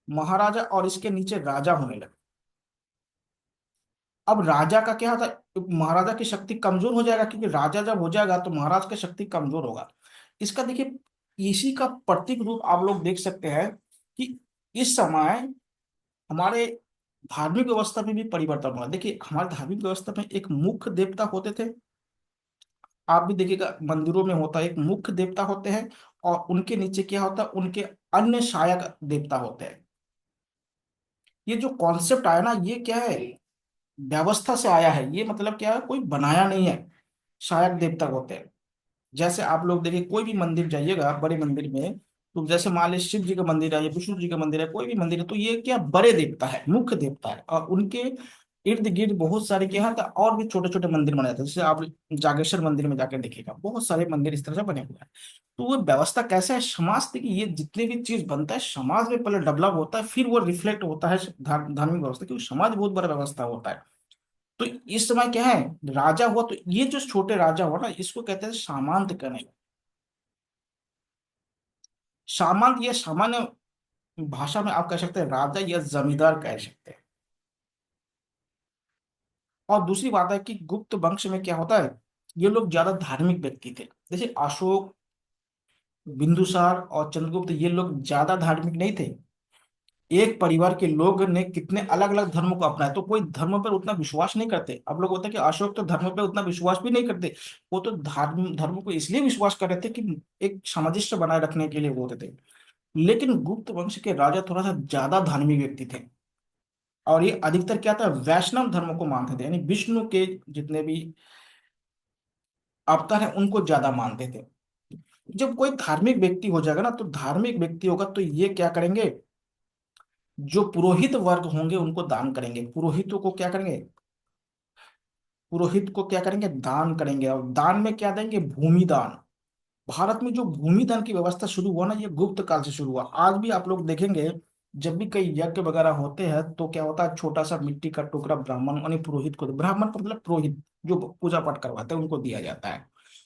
Speaker 1: महाराजा और इसके नीचे राजा होने लगे। अब राजा का क्या था, महाराजा की शक्ति कमजोर हो जाएगा, क्योंकि राजा जब हो जाएगा तो महाराज की शक्ति कमजोर होगा। इसका देखिए, इसी का प्रतीक रूप आप लोग देख सकते हैं कि इस समय हमारे धार्मिक व्यवस्था में भी परिवर्तन हुआ। देखिए हमारे धार्मिक व्यवस्था में एक मुख्य देवता होते थे, आप भी देखिएगा मंदिरों में होता है, एक मुख्य देवता होते हैं, और उनके नीचे क्या होता है, उनके अन्य सहायक देवता होते हैं। ये जो कॉन्सेप्ट आया ना, ये क्या है, व्यवस्था से आया है। ये मतलब क्या है, कोई बनाया नहीं है। सहायक देवता होते हैं। जैसे आप लोग देखिए कोई भी मंदिर जाइएगा, बड़े मंदिर में, तो जैसे मान लीजिए शिव जी का मंदिर है या विष्णु जी का मंदिर है, कोई भी मंदिर है, तो ये क्या बड़े देवता है, मुख्य देवता है। और उनके इर्द गिर्द बहुत सारे क्या है, और भी छोटे छोटे मंदिर बनाए जाते हैं। जैसे आप जागेश्वर मंदिर में जाकर देखिएगा, बहुत सारे मंदिर इस तरह से बने हुए हैं। तो वो व्यवस्था कैसा है, समाज देखिए, ये जितने भी चीज बनता है समाज में पहले डेवलप होता है, फिर वो रिफ्लेक्ट होता है धार्मिक व्यवस्था, क्योंकि समाज बहुत बड़ा व्यवस्था होता है। तो इस समय क्या है, राजा हुआ, तो ये जो छोटे राजा हुआ ना, इसको कहते हैं सामंत कहने। सामंत या सामान्य भाषा में आप कह सकते हैं राजा या जमींदार कह सकते हैं। और दूसरी बात है कि गुप्त वंश में क्या होता है, ये लोग ज्यादा धार्मिक व्यक्ति थे। जैसे अशोक, बिंदुसार और चंद्रगुप्त, ये लोग ज्यादा धार्मिक नहीं थे। एक परिवार के लोग ने कितने अलग अलग धर्मों को अपनाया, तो कोई धर्म पर उतना विश्वास नहीं करते। अब लोग होते हैं कि अशोक तो धर्म पर उतना विश्वास भी नहीं करते। वो तो धर्म धर्म को इसलिए विश्वास कर रहे थे कि एक सामंजस्य बनाए रखने के लिए वो होते थे। लेकिन गुप्त वंश के राजा थोड़ा सा ज्यादा धार्मिक व्यक्ति थे। और ये अधिकतर क्या था, वैष्णव धर्म को मानते थे, यानी विष्णु के जितने भी अवतार हैं उनको ज्यादा मानते थे। जब कोई धार्मिक व्यक्ति हो जाएगा ना, तो धार्मिक व्यक्ति होगा तो ये क्या करेंगे, जो पुरोहित वर्ग होंगे उनको दान करेंगे। पुरोहितों को क्या करेंगे, पुरोहित को क्या करेंगे, दान करेंगे, और दान में क्या देंगे, भूमि दान। भारत में जो भूमि दान की व्यवस्था शुरू हुआ ना, ये गुप्त काल से शुरू हुआ। आज भी आप लोग देखेंगे, जब भी कई यज्ञ वगैरह होते हैं तो क्या होता है, छोटा सा मिट्टी का टुकड़ा ब्राह्मण यानी पुरोहित को, ब्राह्मण मतलब पुरोहित जो पूजा पाठ करवाते हैं उनको दिया जाता है।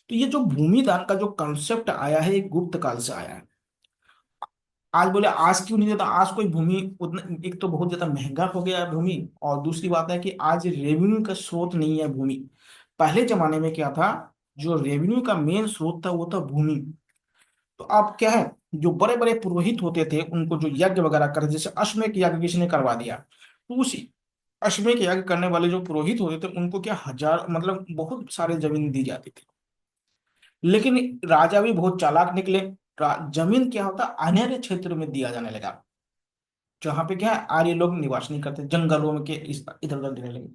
Speaker 1: तो ये जो भूमि दान का जो कंसेप्ट आया है, ये गुप्त काल से आया है। आज बोले आज क्यों नहीं देता, आज कोई भूमि उतना, एक तो बहुत ज्यादा महंगा हो गया है भूमि, और दूसरी बात है कि आज रेवेन्यू का स्रोत नहीं है भूमि। पहले जमाने में क्या था, जो रेवेन्यू का मेन स्रोत था वो था भूमि। तो अब क्या है, जो बड़े बड़े पुरोहित होते थे उनको जो यज्ञ वगैरह करते, जैसे अश्वमेध यज्ञ किसी ने करवा दिया, तो उस अश्वमेध यज्ञ करने वाले जो पुरोहित होते थे उनको क्या हजार मतलब बहुत सारे जमीन दी जाती थी। लेकिन राजा भी बहुत चालाक निकले। जमीन क्या होता, अन्य क्षेत्र में दिया जाने लगा, जहाँ पे क्या है आर्य लोग निवास नहीं करते, जंगलों में के इस इधर उधर देने लगे।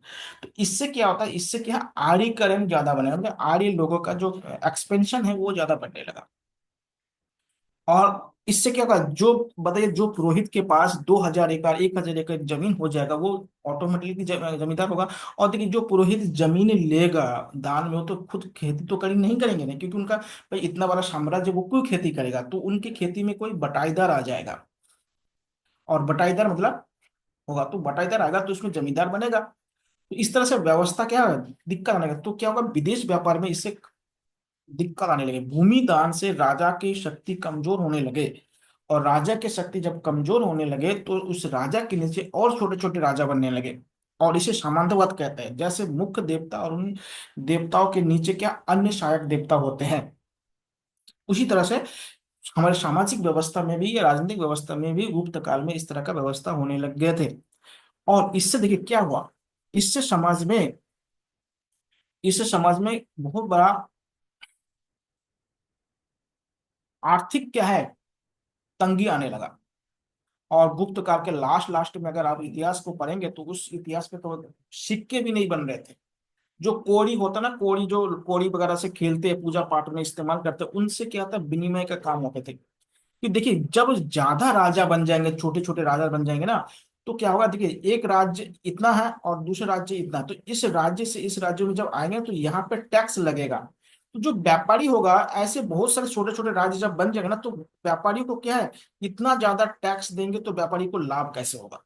Speaker 1: तो इससे क्या होता है, इससे क्या है, आर्यीकरण ज्यादा बने, मतलब आर्य लोगों का जो एक्सपेंशन है वो ज्यादा बढ़ने लगा। और इससे क्या होगा, जो बताइए, जो पुरोहित के पास 2,000 एकड़ 1,000 एकड़ जमीन हो जाएगा वो ऑटोमेटिकली जमींदार होगा। और देखिए, जो पुरोहित जमीन लेगा दान में, वो तो खुद खेती तो करी नहीं करेंगे ना, क्योंकि उनका भाई इतना बड़ा साम्राज्य, वो क्यों खेती करेगा, तो उनकी खेती में कोई बटाईदार आ जाएगा। और बटाईदार मतलब होगा, तो बटाईदार आएगा तो उसमें जमींदार बनेगा। तो इस तरह से व्यवस्था क्या है, दिक्कत आने लगा। तो क्या होगा, विदेश व्यापार में इससे दिक्कत आने लगी। भूमि दान से राजा की शक्ति कमजोर होने लगे, और राजा की शक्ति जब कमजोर होने लगे तो उस राजा के नीचे और छोटे छोटे राजा बनने लगे। और इसे सामंतवाद कहते हैं, जैसे मुख्य देवता और उन देवताओं के नीचे क्या अन्य सहायक देवता होते हैं, उसी तरह से हमारे सामाजिक व्यवस्था में भी या राजनीतिक व्यवस्था में भी गुप्त काल में इस तरह का व्यवस्था होने लग गए थे। और इससे देखिए क्या हुआ, इससे समाज में इससे समाज में बहुत बड़ा आर्थिक क्या है, तंगी आने लगा। और गुप्त काल के लास्ट लास्ट में अगर आप इतिहास को पढ़ेंगे तो उस इतिहास में तो सिक्के भी नहीं बन रहे थे। जो कोड़ी होता ना, कोड़ी जो कोड़ी वगैरह से खेलते हैं, पूजा पाठ में इस्तेमाल करते हैं, उनसे क्या था, विनिमय का काम होते थे। कि देखिए, जब ज्यादा राजा बन जाएंगे, छोटे छोटे राजा बन जाएंगे ना, तो क्या होगा, देखिए एक राज्य इतना है और दूसरा राज्य इतना, तो इस राज्य से इस राज्य में जब आएंगे तो यहाँ पे टैक्स लगेगा। तो जो व्यापारी होगा, ऐसे बहुत सारे छोटे छोटे राज्य जब बन जाएंगे ना, तो व्यापारी को क्या है, इतना ज्यादा टैक्स देंगे तो व्यापारी को लाभ कैसे होगा।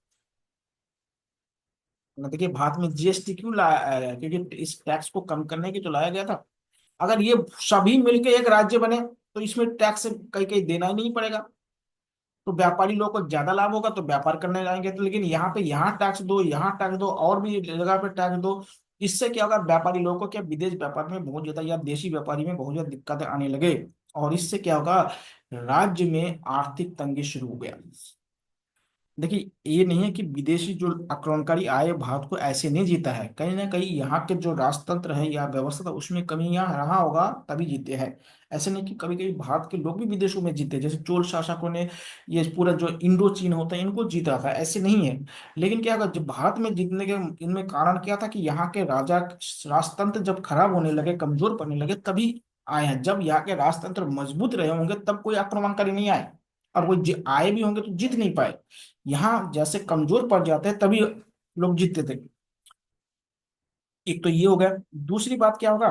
Speaker 1: ना देखिए, भारत में जीएसटी क्यों लाया गया, क्योंकि इस टैक्स को कम करने की तो लाया गया था। अगर ये सभी मिलके एक राज्य बने तो इसमें टैक्स कहीं कहीं देना ही नहीं पड़ेगा, तो व्यापारी लोगों को ज्यादा लाभ होगा तो व्यापार करने जाएंगे। तो लेकिन यहाँ पे यहाँ टैक्स दो, यहाँ टैक्स दो, और भी जगह पे टैक्स दो। इससे क्या होगा, व्यापारी लोगों को क्या, विदेश व्यापार में बहुत ज्यादा या देशी व्यापारी में बहुत ज्यादा दिक्कतें आने लगे। और इससे क्या होगा, राज्य में आर्थिक तंगी शुरू हो गया। देखिए, ये नहीं है कि विदेशी जो आक्रमणकारी आए भारत को ऐसे नहीं जीता है, कहीं ना कहीं यहाँ के जो राजतंत्र है या व्यवस्था था उसमें कमियां रहा होगा, तभी जीते हैं। ऐसे नहीं कि कभी कभी भारत के लोग भी विदेशों में जीते, जैसे चोल शासकों ने ये पूरा जो इंडो चीन होता है इनको जीता था, ऐसे नहीं है। लेकिन क्या होगा, जब भारत में जीतने के इनमें कारण क्या था कि यहाँ के राजा राजतंत्र जब खराब होने लगे, कमजोर पड़ने लगे, तभी आए हैं। जब यहाँ के राजतंत्र मजबूत रहे होंगे तब कोई आक्रमणकारी नहीं आए, और वो आए भी होंगे तो जीत नहीं पाए। यहाँ जैसे कमजोर पड़ जाते हैं तभी लोग जीतते थे। एक तो ये हो गया। दूसरी बात क्या होगा,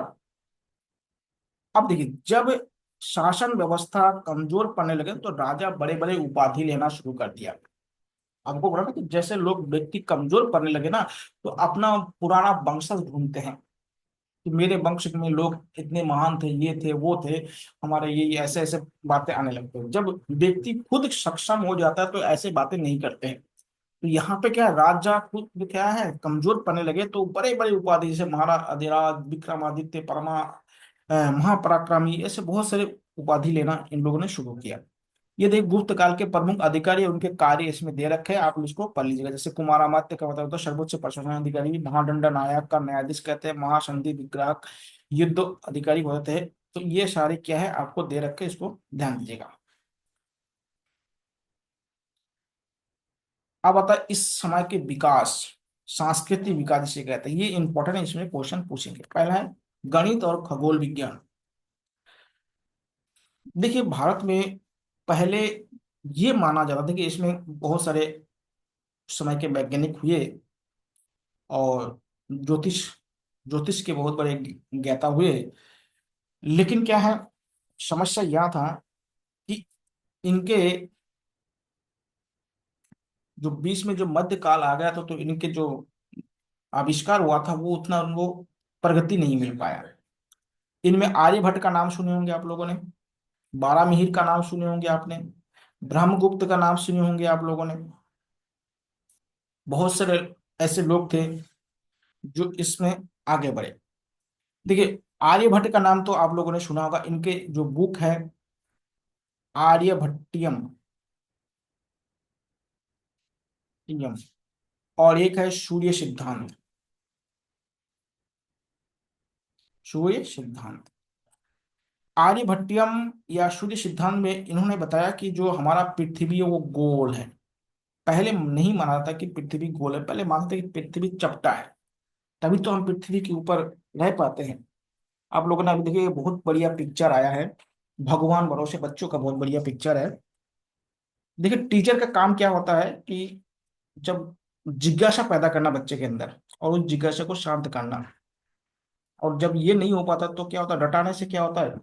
Speaker 1: अब देखिए, जब शासन व्यवस्था कमजोर पड़ने लगे तो राजा बड़े बड़े उपाधि लेना शुरू कर दिया। आपको बोला ना कि जैसे लोग व्यक्ति कमजोर पड़ने लगे ना, तो अपना पुराना वंशज ढूंढते हैं कि मेरे वंश में लोग इतने महान थे, ये थे वो थे, हमारे ये ऐसे ऐसे बातें आने लगते हैं। जब व्यक्ति खुद सक्षम हो जाता है तो ऐसे बातें नहीं करते हैं। तो यहाँ पे क्या है, राजा खुद क्या है, कमजोर पड़ने लगे तो बड़े बड़े उपाधि, जैसे महाराज अधिराज, विक्रमादित्य, महापराक्रमी, ऐसे बहुत सारे उपाधि लेना इन लोगों ने शुरू किया। ये देख, गुप्त काल के प्रमुख अधिकारी और उनके कार्य इसमें दे रखे हैं, आप इसको पढ़ लीजिएगा। जैसे कुमारामात्य का मतलब होता है सर्वोच्च प्रशासन अधिकारी, महादंड नायक का न्यायाधीश कहते हैं, महासंधि विग्राहक युद्ध अधिकारी होते हैं। तो ये सारे क्या है आपको दे रखे, इसको ध्यान दीजिएगा। अब आता है इस समय के विकास, सांस्कृतिक विकास जिसे कहते हैं, ये इंपॉर्टेंट है, इसमें क्वेश्चन पूछेंगे। पहला है गणित और खगोल विज्ञान। देखिए, भारत में पहले ये माना जाता था कि इसमें बहुत सारे समय के वैज्ञानिक हुए और ज्योतिष ज्योतिष के बहुत बड़े ज्ञाता हुए। लेकिन क्या है, समस्या यह था कि इनके जो बीच में जो मध्यकाल आ गया था, तो इनके जो आविष्कार हुआ था वो उतना उनको प्रगति नहीं मिल पाया। इनमें आर्यभट्ट का नाम सुने होंगे आप लोगों ने, बारामिहिर का नाम सुने होंगे आपने, ब्रह्मगुप्त का नाम सुने होंगे आप लोगों ने। बहुत सारे ऐसे लोग थे जो इसमें आगे बढ़े। देखिए, आर्यभट्ट का नाम तो आप लोगों ने सुना होगा। इनके जो बुक है आर्यभट्टियम, और एक है सूर्य सिद्धांत, सूर्य सिद्धांत। आर्यभट्टियम या सूर्य सिद्धांत में इन्होंने बताया कि जो हमारा पृथ्वी है वो गोल है। पहले नहीं माना था कि पृथ्वी गोल है, पहले मानते थे कि पृथ्वी चपटा है, तभी तो हम पृथ्वी के ऊपर रह पाते हैं। आप लोगों ने अभी देखिए बहुत बढ़िया पिक्चर आया है, भगवान भरोसे बच्चों का बहुत बढ़िया पिक्चर है। देखिए, टीचर का काम क्या होता है कि जब जिज्ञासा पैदा करना बच्चे के अंदर, और उस जिज्ञासा को शांत करना। और जब ये नहीं हो पाता तो क्या होता है, रटाने से क्या होता है,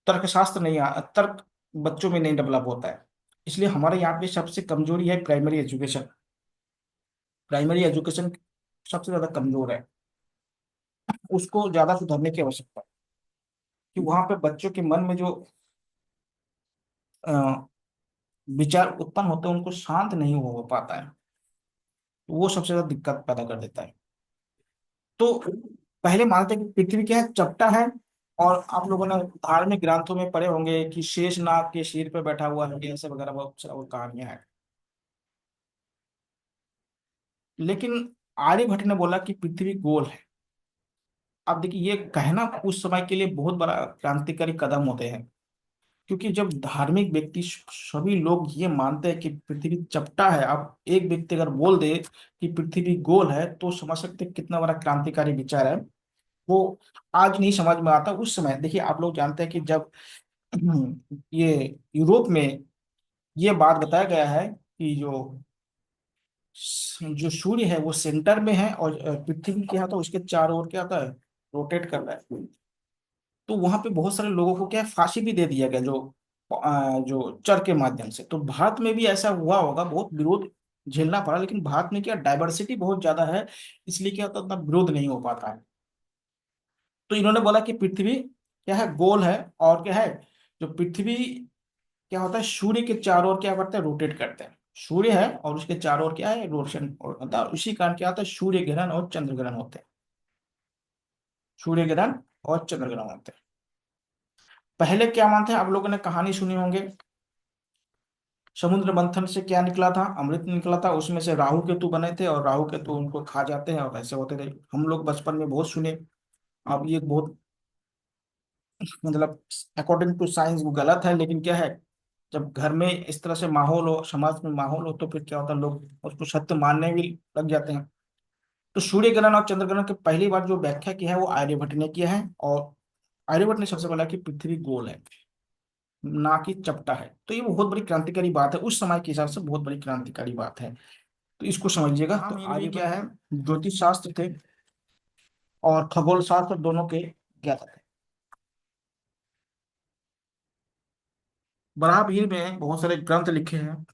Speaker 1: तर्कशास्त्र नहीं तर्क बच्चों में नहीं डेवलप होता है। इसलिए हमारे यहाँ पे सबसे कमजोरी है प्राइमरी एजुकेशन। प्राइमरी एजुकेशन सबसे ज्यादा कमजोर है, उसको ज्यादा सुधारने की आवश्यकता है। कि वहां पे बच्चों के मन में जो अ, विचार उत्पन्न होते हैं उनको शांत नहीं हो पाता है, तो वो सबसे ज्यादा दिक्कत पैदा कर देता है। तो पहले मानते हैं कि पृथ्वी क्या है, चपटा है। और आप लोगों ने धार्मिक ग्रंथों में पढ़े होंगे कि शेष नाग के सिर पे बैठा हुआ है, ऐसे वगैरह बहुत सारा वो कहानियां हैं। लेकिन आर्यभट्ट ने बोला कि पृथ्वी गोल है। अब देखिए, ये कहना उस समय के लिए बहुत बड़ा क्रांतिकारी कदम होते हैं। क्योंकि जब धार्मिक व्यक्ति सभी लोग ये मानते हैं कि पृथ्वी चपटा है, अब एक व्यक्ति अगर बोल दे कि पृथ्वी गोल है, तो समझ सकते हैं कितना बड़ा क्रांतिकारी विचार है वो। आज नहीं समझ में आता, उस समय देखिए आप लोग जानते हैं कि जब ये यूरोप में ये बात बताया गया है कि जो जो सूर्य है वो सेंटर में है, और पृथ्वी क्या था उसके चारों ओर क्या था, रोटेट कर रहा है। तो वहां पे बहुत सारे लोगों को क्या है, फांसी भी दे दिया गया, जो चर के माध्यम से। तो भारत में भी ऐसा हुआ होगा, बहुत विरोध झेलना पड़ा। लेकिन भारत में क्या डाइवर्सिटी बहुत ज्यादा है, इसलिए क्या होता है, उतना विरोध नहीं हो पाता है। तो इन्होंने बोला कि पृथ्वी क्या है, गोल है। और क्या है, जो पृथ्वी क्या होता है, सूर्य के चारों ओर क्या करते हैं, रोटेट करते हैं। सूर्य है और उसके चारों ओर क्या है, रोशन होता है। उसी कारण क्या होता है, सूर्य ग्रहण और चंद्र ग्रहण होते हैं। सूर्य ग्रहण और चंद्र ग्रहण होते हैं। पहले क्या मानते हैं, आप लोगों ने कहानी सुनी होंगे, समुद्र मंथन से क्या निकला था, अमृत निकला था, उसमें से राहु केतु बने थे, और राहु केतु उनको खा जाते हैं और ऐसे होते थे। हम लोग बचपन में बहुत सुने। अब ये बहुत मतलब अकॉर्डिंग टू साइंस वो गलत है, लेकिन क्या है, जब घर में इस तरह से माहौल हो, समाज में माहौल हो, तो फिर क्या होता है, लोग उसको सत्य मानने भी लग जाते हैं। तो सूर्य ग्रहण और चंद्र ग्रहण की पहली बार जो व्याख्या की है वो आर्यभट्ट ने किया है। और आर्यभट्ट ने सबसे पहला कि पृथ्वी गोल है, ना कि चपटा है। तो ये बहुत बड़ी क्रांतिकारी बात है, उस समय के हिसाब से बहुत बड़ी क्रांतिकारी बात है। तो इसको समझिएगा। तो आर्य क्या है, ज्योतिष शास्त्र थे और खगोल शास्त्र दोनों के ज्ञाता थे। बराबर में बहुत सारे ग्रंथ लिखे हैं।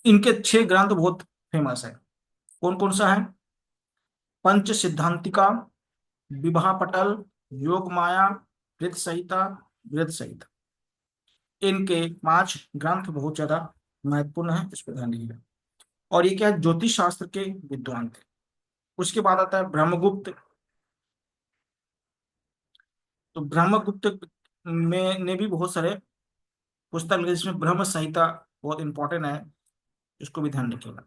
Speaker 1: इनके 6 ग्रंथ बहुत फेमस है। कौन कौन सा है, पंच सिद्धांतिका, विवाह पटल, योग माया, वृत संहिता, वृत संहिता। इनके 5 ग्रंथ बहुत ज्यादा महत्वपूर्ण है, इस पर ध्यान दीजिएगा। और ये क्या है, ज्योतिष शास्त्र के विद्वान थे। उसके बाद आता है ब्रह्मगुप्त। तो ब्रह्मगुप्त में ने भी बहुत सारे पुस्तक लिखे, जिसमें ब्रह्म संहिता बहुत इंपॉर्टेंट है, इसको भी ध्यान रखिएगा।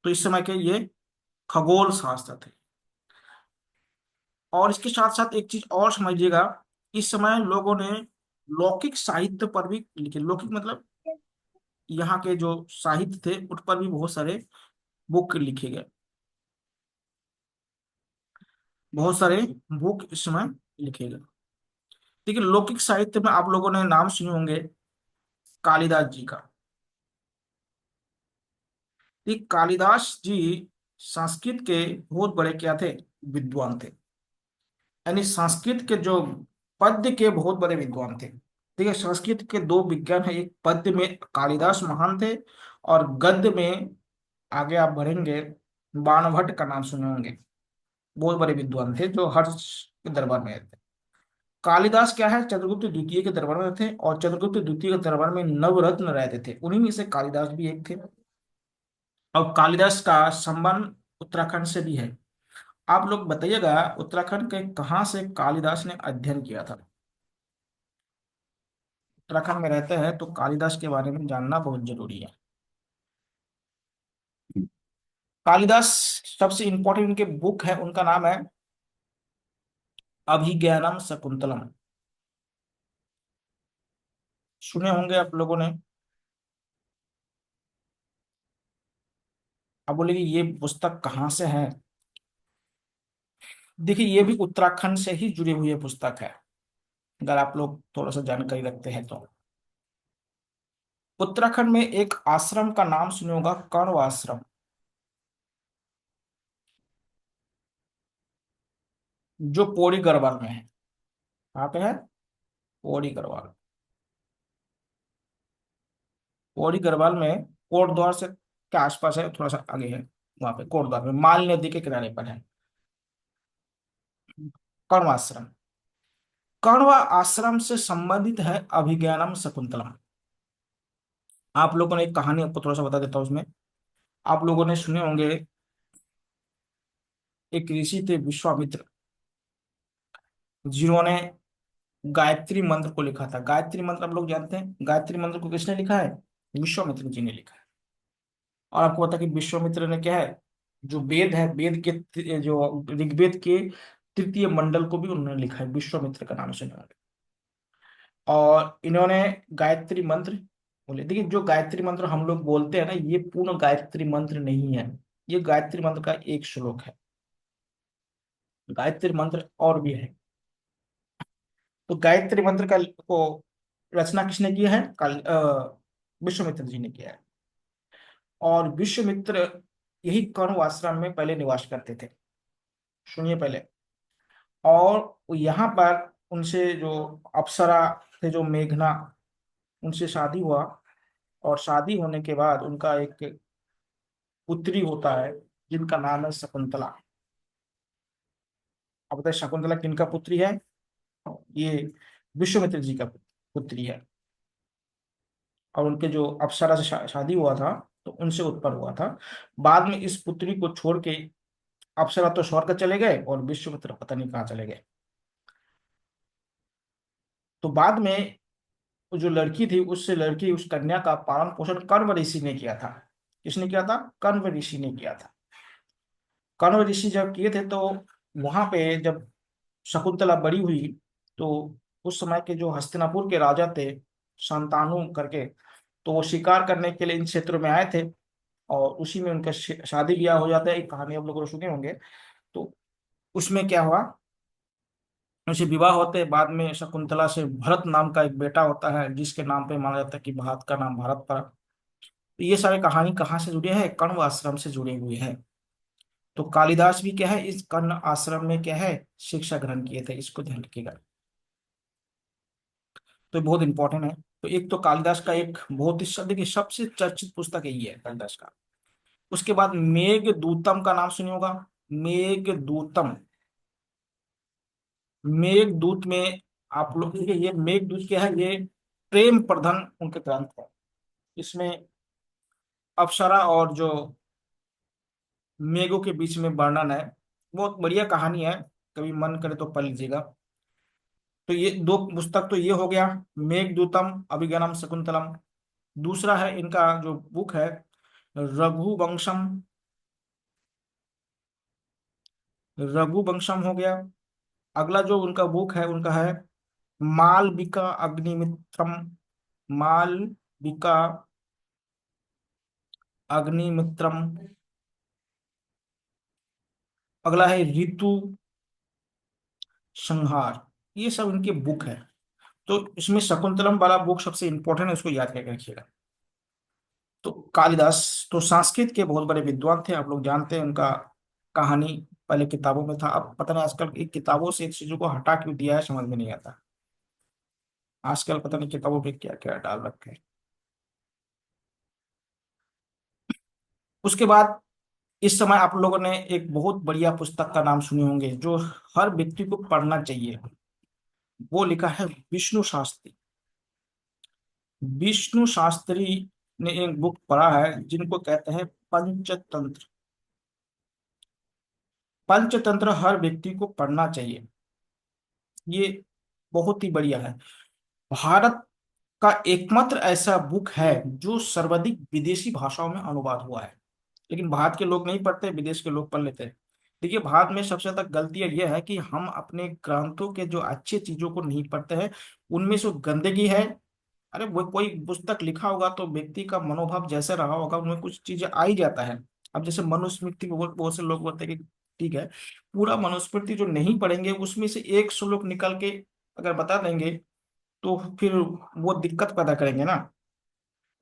Speaker 1: तो इस समय के ये खगोल शास्त्र थे। और इसके साथ साथ एक चीज और समझिएगा, इस समय लोगों ने लौकिक साहित्य पर भी लिखे। लौकिक मतलब यहाँ के जो साहित्य थे उन पर भी बहुत सारे बुक लिखे गए। बहुत सारे बुक इस समय लिखे गए। देखिए, लौकिक साहित्य में आप लोगों ने नाम सुने होंगे कालिदास जी का। कि कालिदास जी संस्कृत के बहुत बड़े क्या थे, विद्वान थे। यानी संस्कृत के जो पद्य के बहुत बड़े विद्वान थे। ठीक है, संस्कृत के दो विज्ञान है, एक पद्य में कालिदास महान थे, और गद्य में आगे आप बढ़ेंगे, बाणभट्ट का नाम सुने होंगे। बहुत बड़े विद्वान थे जो हर्ष के दरबार में थे। कालिदास क्या है, चंद्रगुप्त द्वितीय के दरबार में थे, और चंद्रगुप्त द्वितीय के दरबार में नवरत्न रहते थे, उन्हीं में से कालिदास भी एक थे। और कालिदास का संबंध उत्तराखंड से भी है। आप लोग बताइएगा, उत्तराखंड के कहाँ से कालिदास ने अध्ययन किया था। उत्तराखंड में रहते हैं तो कालिदास के बारे में जानना बहुत जरूरी है। कालिदास, सबसे इंपॉर्टेंट उनके बुक है, उनका नाम है अभिज्ञानम शकुंतलम। सुने होंगे आप लोगों ने। अब बोलेगी ये पुस्तक कहाँ से है। देखिए, ये भी उत्तराखंड से ही जुड़ी हुई पुस्तक है, अगर आप लोग थोड़ा सा जानकारी रखते हैं तो। उत्तराखंड में एक आश्रम का नाम सुने होगा, कण्व आश्रम, जो पौड़ी गढ़वाल में है। कहाँ पे है, पौड़ी गढ़वाल। पौड़ी गढ़वाल में कोटद्वार से के आसपास है, थोड़ा सा आगे है। वहां पे कोटद्वार में माल नदी के किनारे पर है कण्व आश्रम। कण्व आश्रम से संबंधित है अभिज्ञानम शकुंतलम। आप लोगों ने एक कहानी आपको थोड़ा सा बता देता हूँ उसमें। आप लोगों ने सुने होंगे, एक ऋषि थे विश्वामित्र, जिन्होंने गायत्री मंत्र को लिखा था। गायत्री मंत्र आप लोग जानते हैं, गायत्री मंत्र को किसने लिखा है, विश्वामित्र जी ने लिखा है। और आपको पता है कि विश्वामित्र ने क्या है, जो वेद है, वेद के जो ऋग्वेद के तृतीय मंडल को भी उन्होंने लिखा है, विश्वामित्र का नाम से उन्होंने। और इन्होंने गायत्री मंत्र बोले। देखिए, जो गायत्री मंत्र हम लोग बोलते हैं ना, ये पूर्ण गायत्री मंत्र नहीं है, ये गायत्री मंत्र का एक श्लोक है। गायत्री मंत्र और भी है। तो गायत्री मंत्र का को रचना किसने की है, विश्वामित्र जी ने किया है। और विश्वामित्र यही कण्व आश्रम में पहले निवास करते थे। सुनिए पहले। और यहाँ पर उनसे जो अप्सरा थे, जो मेघना, उनसे शादी हुआ। और शादी होने के बाद उनका एक पुत्री होता है, जिनका नाम है शकुंतला। अब बताइए, शकुंतला किनका पुत्री है, ये विश्वामित्र जी का पुत्री है। और उनके जो अप्सरा से शादी हुआ था, तो उनसे उत्पन्न हुआ था। बाद में इस पुत्री को छोड़ के अप्सरा तो स्वर्ग चले गए, और विश्वामित्र पता नहीं कहाँ चले गए। तो बाद में वो जो लड़की थी, उससे लड़की उस कन्या का पालन पोषण कण्व ऋषि ने किया था। किसने किया था, कण्व ऋषि ने किया था। कण्व ऋषि जब किए थे, तो वहां पे जब शकुंतला बड़ी हुई, तो उस समय के जो हस्तिनापुर के राजा थे, शांतनु करके, तो वो शिकार करने के लिए इन क्षेत्रों में आए थे। और उसी में उनका शादी ब्याह हो जाता है, एक कहानी आप लोगों को सुने होंगे। तो उसमें क्या हुआ, उनसे विवाह होते बाद में शकुंतला से भरत नाम का एक बेटा होता है, जिसके नाम पे माना जाता है कि भारत का नाम भारत पड़ा। तो ये सारे कहानी कहाँ से जुड़े हैं, कण्व आश्रम से जुड़े हुए हैं। तो कालिदास भी क्या है, इस कर्ण आश्रम में क्या है, शिक्षा ग्रहण किए थे, इसको ध्यान रखिएगा। तो ये बहुत इंपॉर्टेंट है। तो एक तो कालिदास का एक बहुत ही देखिए सबसे चर्चित पुस्तक यही है कालिदास का। उसके बाद मेघदूतम का नाम सुनिए होगा, मेघदूतम। मेघदूत में आप लोग देखिए, ये मेघदूत क्या है, ये प्रेम प्रधान उनके ग्रंथ है। इसमें अप्सरा और जो मेघों के बीच में वर्णन है। बहुत बढ़िया कहानी है, कभी मन करे तो पढ़ लीजिएगा। तो ये दो पुस्तक तो ये हो गया, मेघदूतम, अभिज्ञानम शकुंतलम। दूसरा है इनका जो बुक है, रघुवंशम। रघुवंशम हो गया। अगला जो उनका बुक है, उनका है मालविका अग्निमित्रम। मालविका अग्निमित्रम। अगला है ऋतु संहार। ये सब इनके बुक है। तो इसमें शकुंतलम वाला बुक सबसे इंपॉर्टेंट है, उसको याद करके रखिएगा। तो कालिदास तो संस्कृत के बहुत बड़े विद्वान थे, आप लोग जानते हैं उनका कहानी पहले किताबों में था, अब पता नहीं आजकल एक किताबों से एक चीजों को हटा क्यों दिया है समझ में नहीं आता। आजकल पता नहीं किताबों पे क्या क्या डाल रखे हैं। उसके बाद इस समय आप लोगों ने एक बहुत बढ़िया पुस्तक का नाम सुने होंगे जो हर व्यक्ति को पढ़ना चाहिए, वो लिखा है विष्णु शास्त्री। विष्णु शास्त्री ने एक बुक पढ़ा है जिनको कहते हैं पंचतंत्र। पंचतंत्र हर व्यक्ति को पढ़ना चाहिए, ये बहुत ही बढ़िया है। भारत का एकमात्र ऐसा बुक है जो सर्वाधिक विदेशी भाषाओं में अनुवाद हुआ है, लेकिन भारत के लोग नहीं पढ़ते, विदेश के लोग पढ़ लेते हैं। देखिए भारत में सबसे ज्यादा गलतियां यह है कि हम अपने ग्रंथों के जो अच्छी चीजों को नहीं पढ़ते हैं, उनमें से गंदगी है। अरे वो कोई पुस्तक लिखा होगा तो व्यक्ति का मनोभाव जैसे रहा होगा उनमें कुछ चीजें आ ही जाता है। अब जैसे मनुस्मृति में बहुत बहुत से लोग बोलते हैं कि ठीक है, पूरा मनुस्मृति जो नहीं पढ़ेंगे उसमें से एक श्लोक निकल के अगर बता देंगे तो फिर वो दिक्कत पैदा करेंगे ना।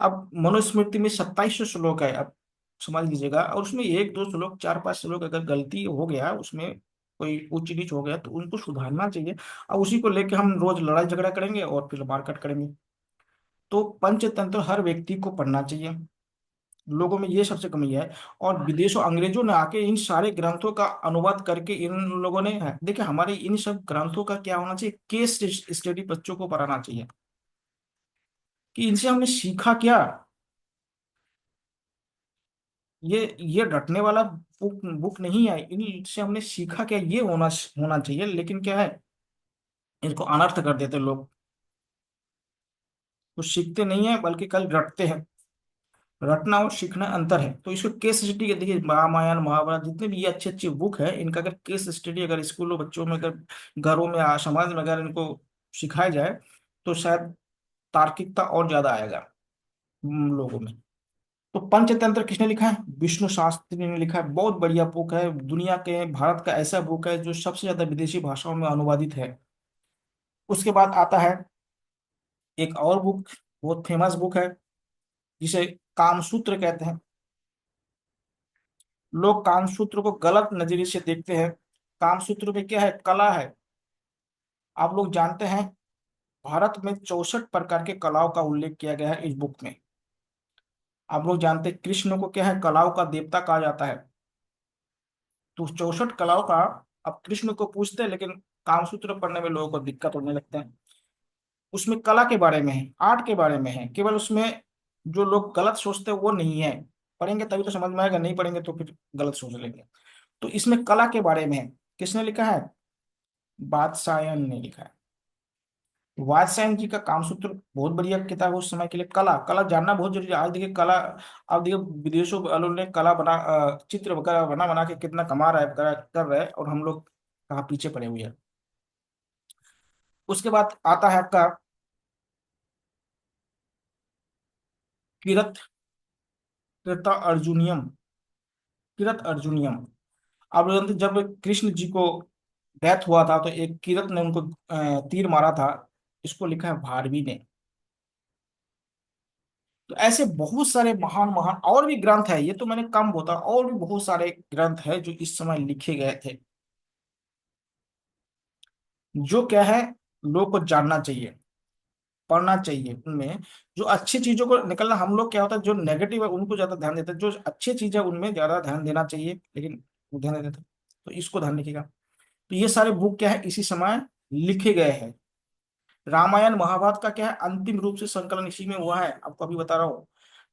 Speaker 1: अब मनुस्मृति में 2700 श्लोक है, अब समझ लीजिएगा, और उसमें एक दो श्लोक चार पांच श्लोक अगर गलती हो गया उसमें, कोई ऊंच नीच हो गया तो उनको सुधारना चाहिए। अब उसी को लेकर हम रोज लड़ाई झगड़ा करेंगे और फिर मारकाट करेंगे। तो पंचतंत्र हर व्यक्ति को पढ़ना चाहिए, लोगों में ये सबसे कमी है। और विदेशों अंग्रेजों ने आके इन सारे ग्रंथों का अनुवाद करके इन लोगों ने, देखिए हमारे इन सब ग्रंथों का क्या होना चाहिए, केस स्टडी बच्चों को पढ़ाना चाहिए कि इनसे हमने सीखा क्या। ये रटने वाला बुक बुक नहीं है, इनसे हमने सीखा क्या, ये होना होना चाहिए। लेकिन क्या है, इनको अनर्थ कर देते लोग, कुछ सीखते नहीं है बल्कि कल रटते हैं। रटना और सीखना अंतर है। तो इसको केस स्टडी, देखिए रामायण महाभारत जितने भी ये अच्छे अच्छे बुक है, इनका अगर केस स्टडी अगर स्कूलों बच्चों में अगर घरों में समाज में अगर इनको सिखाया जाए तो शायद तार्किकता और ज्यादा आएगा लोगों में। तो पंचतंत्र किसने लिखा है, विष्णु शास्त्री ने लिखा है, बहुत बढ़िया बुक है, दुनिया के भारत का ऐसा बुक है जो सबसे ज्यादा विदेशी भाषाओं में अनुवादित है। उसके बाद आता है एक और बुक, बहुत फेमस बुक है जिसे कामसूत्र कहते हैं। लोग कामसूत्र को गलत नजरिए से देखते हैं। कामसूत्र में क्या है, कला है। आप लोग जानते हैं भारत में 64 प्रकार के कलाओं का उल्लेख किया गया है इस बुक में। आप लोग जानते हैं कृष्ण को क्या है, कलाओं का देवता कहा जाता है। तो 64 कलाओं का अब कृष्ण को पूछते हैं, लेकिन कामसूत्र पढ़ने में लोगों को दिक्कत होने लगता है। उसमें कला के बारे में है, आर्ट के बारे में है, केवल उसमें जो लोग गलत सोचते हैं वो नहीं है। पढ़ेंगे तभी तो समझ में आएगा, नहीं पढ़ेंगे तो फिर गलत सोच लेंगे। तो इसमें कला के बारे में है। किसने लिखा है, बादशायन ने लिखा है। वात्स्यायन जी का कामसूत्र बहुत बढ़िया किताब है उस समय के लिए। कला कला जानना बहुत जरूरी है। आज देखिए कला, अब देखिए विदेशों वालों ने कला बना चित्र वगैरह बना बना के कितना कमा रहा है, कर रहे हैं, और हम लोग कहाँ पीछे पड़े हुए हैं। उसके बाद आता है आपका किरत कृता अर्जुनियम। किरत अर्जुनियम, आप लोग जानते हैं, जब कृष्ण जी को डेथ हुआ था तो एक किरत ने उनको तीर मारा था। इसको लिखा है भारवी ने। तो ऐसे बहुत सारे महान महान और भी ग्रंथ है, ये तो मैंने कम बोला, और भी बहुत सारे ग्रंथ है जो इस समय लिखे गए थे, जो क्या है, लोग को जानना चाहिए, पढ़ना चाहिए। उनमें जो अच्छी चीजों को निकलना, हम लोग क्या होता है जो नेगेटिव है उनको ज्यादा ध्यान देते हैं, जो अच्छी चीज है उनमें ज्यादा ध्यान देना चाहिए, लेकिन वो ध्यान नहीं देते। तो इसको ध्यान रखिएगा। तो ये सारे बुक क्या है, इसी समय लिखे गए हैं। रामायण महाभारत का क्या है, अंतिम रूप से संकलन इसी में हुआ है, आपको अभी बता रहा हूँ।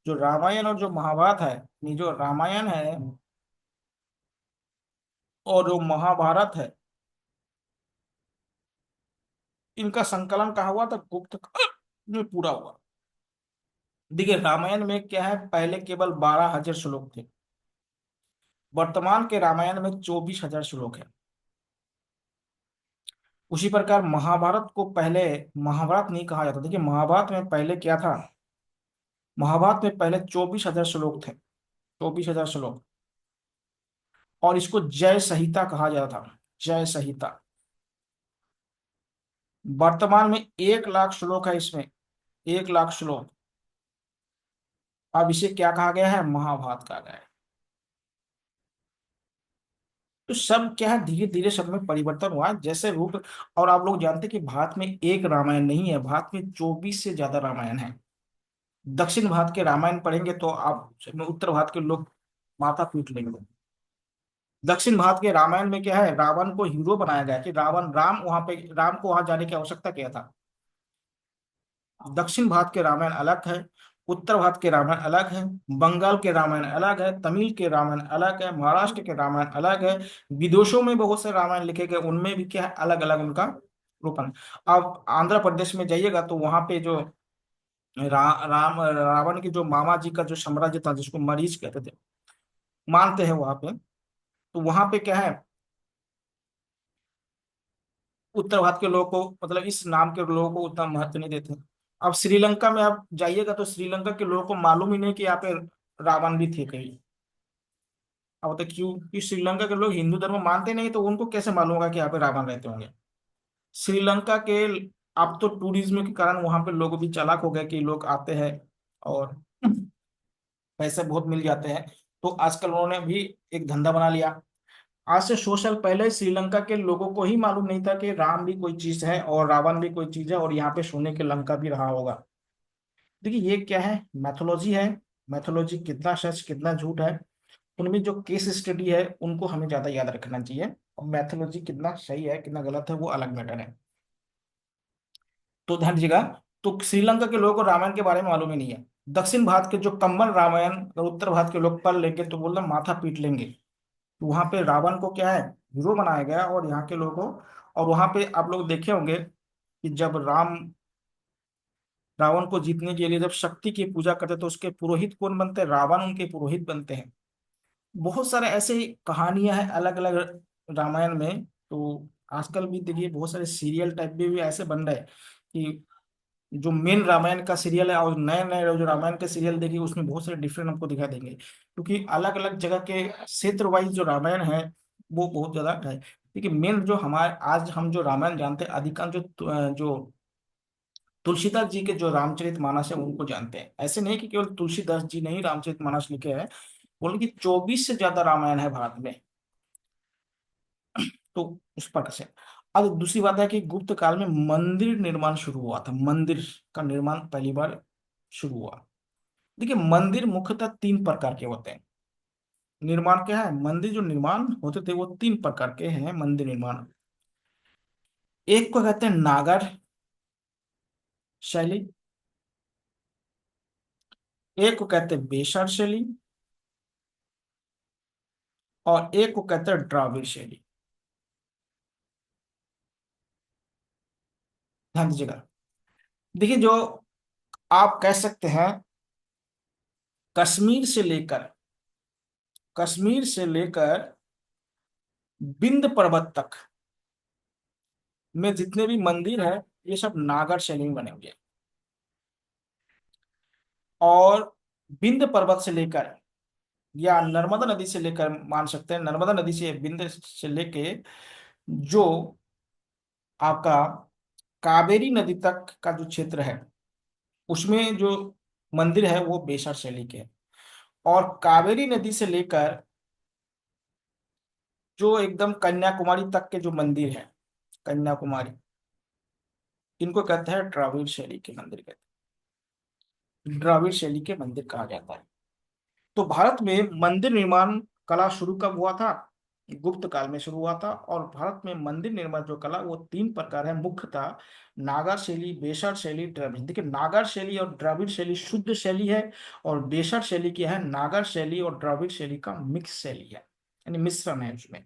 Speaker 1: जो रामायण और जो महाभारत है, ये जो रामायण है और जो महाभारत है, इनका संकलन कहाँ हुआ था, गुप्त में पूरा हुआ। देखिए रामायण में क्या है, पहले केवल 12,000 श्लोक थे, वर्तमान के रामायण में 24,000 श्लोक है। उसी प्रकार महाभारत को पहले महाभारत नहीं कहा जाता। देखिए महाभारत में पहले क्या था, महाभारत में पहले 24,000 श्लोक थे, 24,000 श्लोक। और इसको जय संहिता कहा जाता था, जय संहिता। वर्तमान में 1 लाख श्लोक है इसमें, 1 लाख श्लोक। अब इसे क्या कहा गया है, महाभारत कहा गया है। तो सब क्या है, धीरे धीरे सब में परिवर्तन हुआ है जैसे रूप। और आप लोग जानते हैं कि भारत में एक रामायण नहीं है, भारत में 24 से ज्यादा रामायण है। दक्षिण भारत के रामायण पढ़ेंगे तो आप उत्तर भारत के लोग माथा पीट लेंगे। दक्षिण भारत के रामायण में क्या है, रावण को हीरो बनाया गया कि रावण, राम को वहां जाने की आवश्यकता क्या था। दक्षिण भारत के रामायण अलग है, उत्तर भारत के रामायण अलग है, बंगाल के रामायण अलग है, तमिल के रामायण अलग है, महाराष्ट्र के रामायण अलग है। विदेशों में बहुत से रामायण लिखे गए, उनमें भी क्या है, अलग अलग उनका रूपन। आप आंध्र प्रदेश में जाइएगा तो वहां पे जो रावण के जो मामा जी का जो साम्राज्य था, जिसको मरीच कहते थे, मानते हैं वहां पे। तो वहां पे क्या है, उत्तर भारत के लोगों को, मतलब इस नाम के लोगों को उतना महत्व नहीं देते। अब श्रीलंका में आप जाइएगा तो श्रीलंका के लोगों को मालूम ही नहीं कि यहाँ पे रावण भी थे कहीं। अब तो क्यों कि श्रीलंका के लोग हिंदू धर्म मानते नहीं, तो उनको कैसे मालूम होगा कि यहाँ पे रावण रहते होंगे। श्रीलंका के, अब तो टूरिज्म के कारण वहां पे लोग भी चालाक हो गए कि लोग आते हैं और पैसे बहुत मिल जाते हैं। तो आजकल उन्होंने भी एक धंधा बना लिया। आज से 100 साल पहले श्रीलंका के लोगों को ही मालूम नहीं था कि राम भी कोई चीज है और रावण भी कोई चीज है और यहाँ पे सोने की लंका भी रहा होगा। देखिए ये क्या है, मैथोलॉजी है। मैथोलॉजी कितना सच कितना झूठ है, उनमें जो केस स्टडी है उनको हमें ज्यादा याद रखना चाहिए। और मैथोलॉजी कितना सही है कितना गलत है वो अलग मैटर है। तो ध्यान दीजिएगा। तो श्रीलंका के लोगों को रामायण के बारे में मालूम ही नहीं है। दक्षिण भारत के जो कम्बन रामायण और उत्तर भारत के लोग पढ़ लेंगे तो बोलना माथा पीट लेंगे। तो वहां पे रावण को क्या है, हीरो बनाया गया, और यहाँ के लोगों को। और वहां पे आप लोग देखे होंगे कि जब रावण को जीतने के लिए जब शक्ति की पूजा करते तो उसके पुरोहित कौन बनते हैं, रावण उनके पुरोहित बनते हैं। बहुत सारे ऐसे कहानियां हैं अलग अलग रामायण में। तो आजकल भी देखिए बहुत सारे सीरियल टाइप भी ऐसे बन रहे हैं कि जो मेन रामायण का सीरियल है और नए नए जो रामायण के सीरियल देखिए उसमें बहुत सारे डिफरेंट आपको दिखा देंगे, क्योंकि अलग अलग जगह के क्षेत्र वाइज जो रामायण है वो बहुत ज्यादा है। देखिए मेन जो हमारे आज हम जो रामायण जानते हैं, अधिकांश जो तुलसीदास जी के जो रामचरितमानस है उनको जानते हैं। ऐसे नहीं कि केवल तुलसीदास जी ने ही रामचरितमानस लिखे हैं, बोले कि 24 से ज्यादा रामायण है भारत में। तो उस प्रकार से। अब दूसरी बात है कि गुप्त काल में मंदिर निर्माण शुरू हुआ था, मंदिर का निर्माण पहली बार शुरू हुआ। देखिए मंदिर मुख्यतः 3 प्रकार के होते हैं। निर्माण क्या है, मंदिर जो निर्माण होते थे वो 3 प्रकार के हैं मंदिर निर्माण। एक को कहते हैं नागर शैली, एक को कहते हैं बेसर शैली, और एक को कहते हैं द्राविड़ शैली। ध्यान दीजिएगा। देखिए जो आप कह सकते हैं, कश्मीर से लेकर कश्मीर से लेकर विंध्य पर्वत तक में जितने भी मंदिर है ये सब नागर शैली में बने हुए हैं। और विंध्य पर्वत से लेकर या नर्मदा नदी से लेकर, मान सकते हैं नर्मदा नदी से विंध्य से लेके जो आपका कावेरी नदी तक का जो क्षेत्र है उसमें जो मंदिर है वो बेसर शैली के हैं। और कावेरी नदी से लेकर जो एकदम कन्याकुमारी तक के जो मंदिर है, कन्याकुमारी, इनको कहते हैं द्राविड़ शैली के मंदिर, कहते हैं द्राविड़ शैली के मंदिर कहा जाता है। तो भारत में मंदिर निर्माण कला शुरू कब हुआ था, गुप्त काल में शुरू हुआ था। और भारत में मंदिर निर्माण जो कला वो 3 प्रकार है मुख्यतः, नागर शैली, बेसर शैली, द्रविड़। देखिए नागर शैली और द्रविड़ शैली शुद्ध शैली है, और बेसर शैली क्या है, नागर शैली और द्रविड़ शैली का मिक्स शैली है, यानी मिश्रण है उसमें।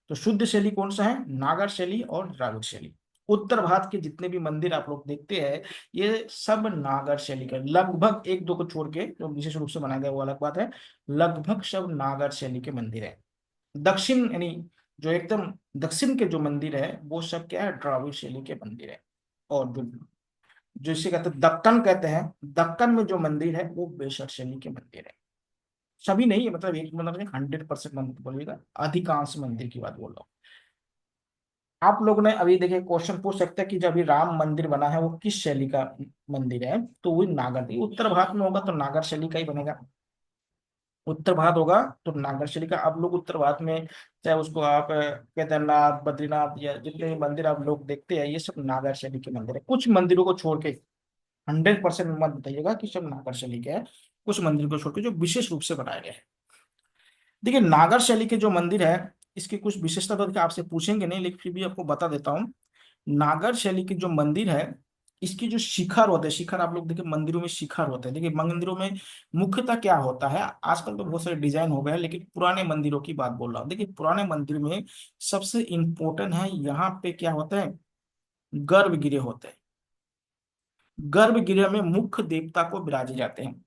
Speaker 1: तो शुद्ध शैली कौन सा है, नागर शैली और द्राविड़ शैली। उत्तर भारत के जितने भी मंदिर आप लोग देखते हैं ये सब नागर शैली का, लगभग एक दो को छोड़ के जो विशेष रूप से बनाया गया वो अलग बात है, लगभग सब नागर शैली के मंदिर है। दक्षिण यानी जो एकदम दक्षिण के जो मंदिर है वो सब क्या है, द्राविड़ शैली के मंदिर है। और जो जो इसे कहते हैं दक्कन कहते हैं, दक्कन में जो मंदिर है वो बेसर शैली के मंदिर है। सभी नहीं है, मतलब एक मतलब 100% मंदिर बोलिएगा, अधिकांश मंदिर की बात बोल रहा हूँ। आप लोग ने अभी देखिए क्वेश्चन पूछ सकते हैं कि जब अभी राम मंदिर बना है वो किस शैली का मंदिर है, तो वही नागर, ये उत्तर भारत में होगा तो नागर शैली का ही बनेगा। उत्तर भारत होगा तो नागर शैली का। आप लोग उत्तर भारत में चाहे उसको आप केदारनाथ, बद्रीनाथ या जितने भी मंदिर आप लोग देखते हैं, ये सब नागर शैली के मंदिर है। कुछ मंदिरों को छोड़ के 100% मत बताइएगा कि सब नागर शैली के हैं। कुछ मंदिर को छोड़ के जो विशेष रूप से बनाए गए हैं। देखिए नागर शैली के जो मंदिर है, इसकी कुछ विशेषता तो देखिए आपसे पूछेंगे नहीं, लेकिन फिर भी आपको बता देता हूँ। नागर शैली के जो मंदिर है, इसकी जो शिखर होते हैं, शिखर आप लोग देखिए मंदिरों में शिखर होते हैं। देखिए मंदिरों में मुख्यतः क्या होता है, आजकल तो बहुत सारे डिजाइन हो गए हैं, लेकिन पुराने मंदिरों की बात बोल रहा हूँ। देखिए पुराने मंदिर में सबसे इंपॉर्टेंट है, यहाँ पे क्या होता है, गर्भगृह होते हैं। गर्भगृह में मुख्य देवता को विराजे जाते हैं।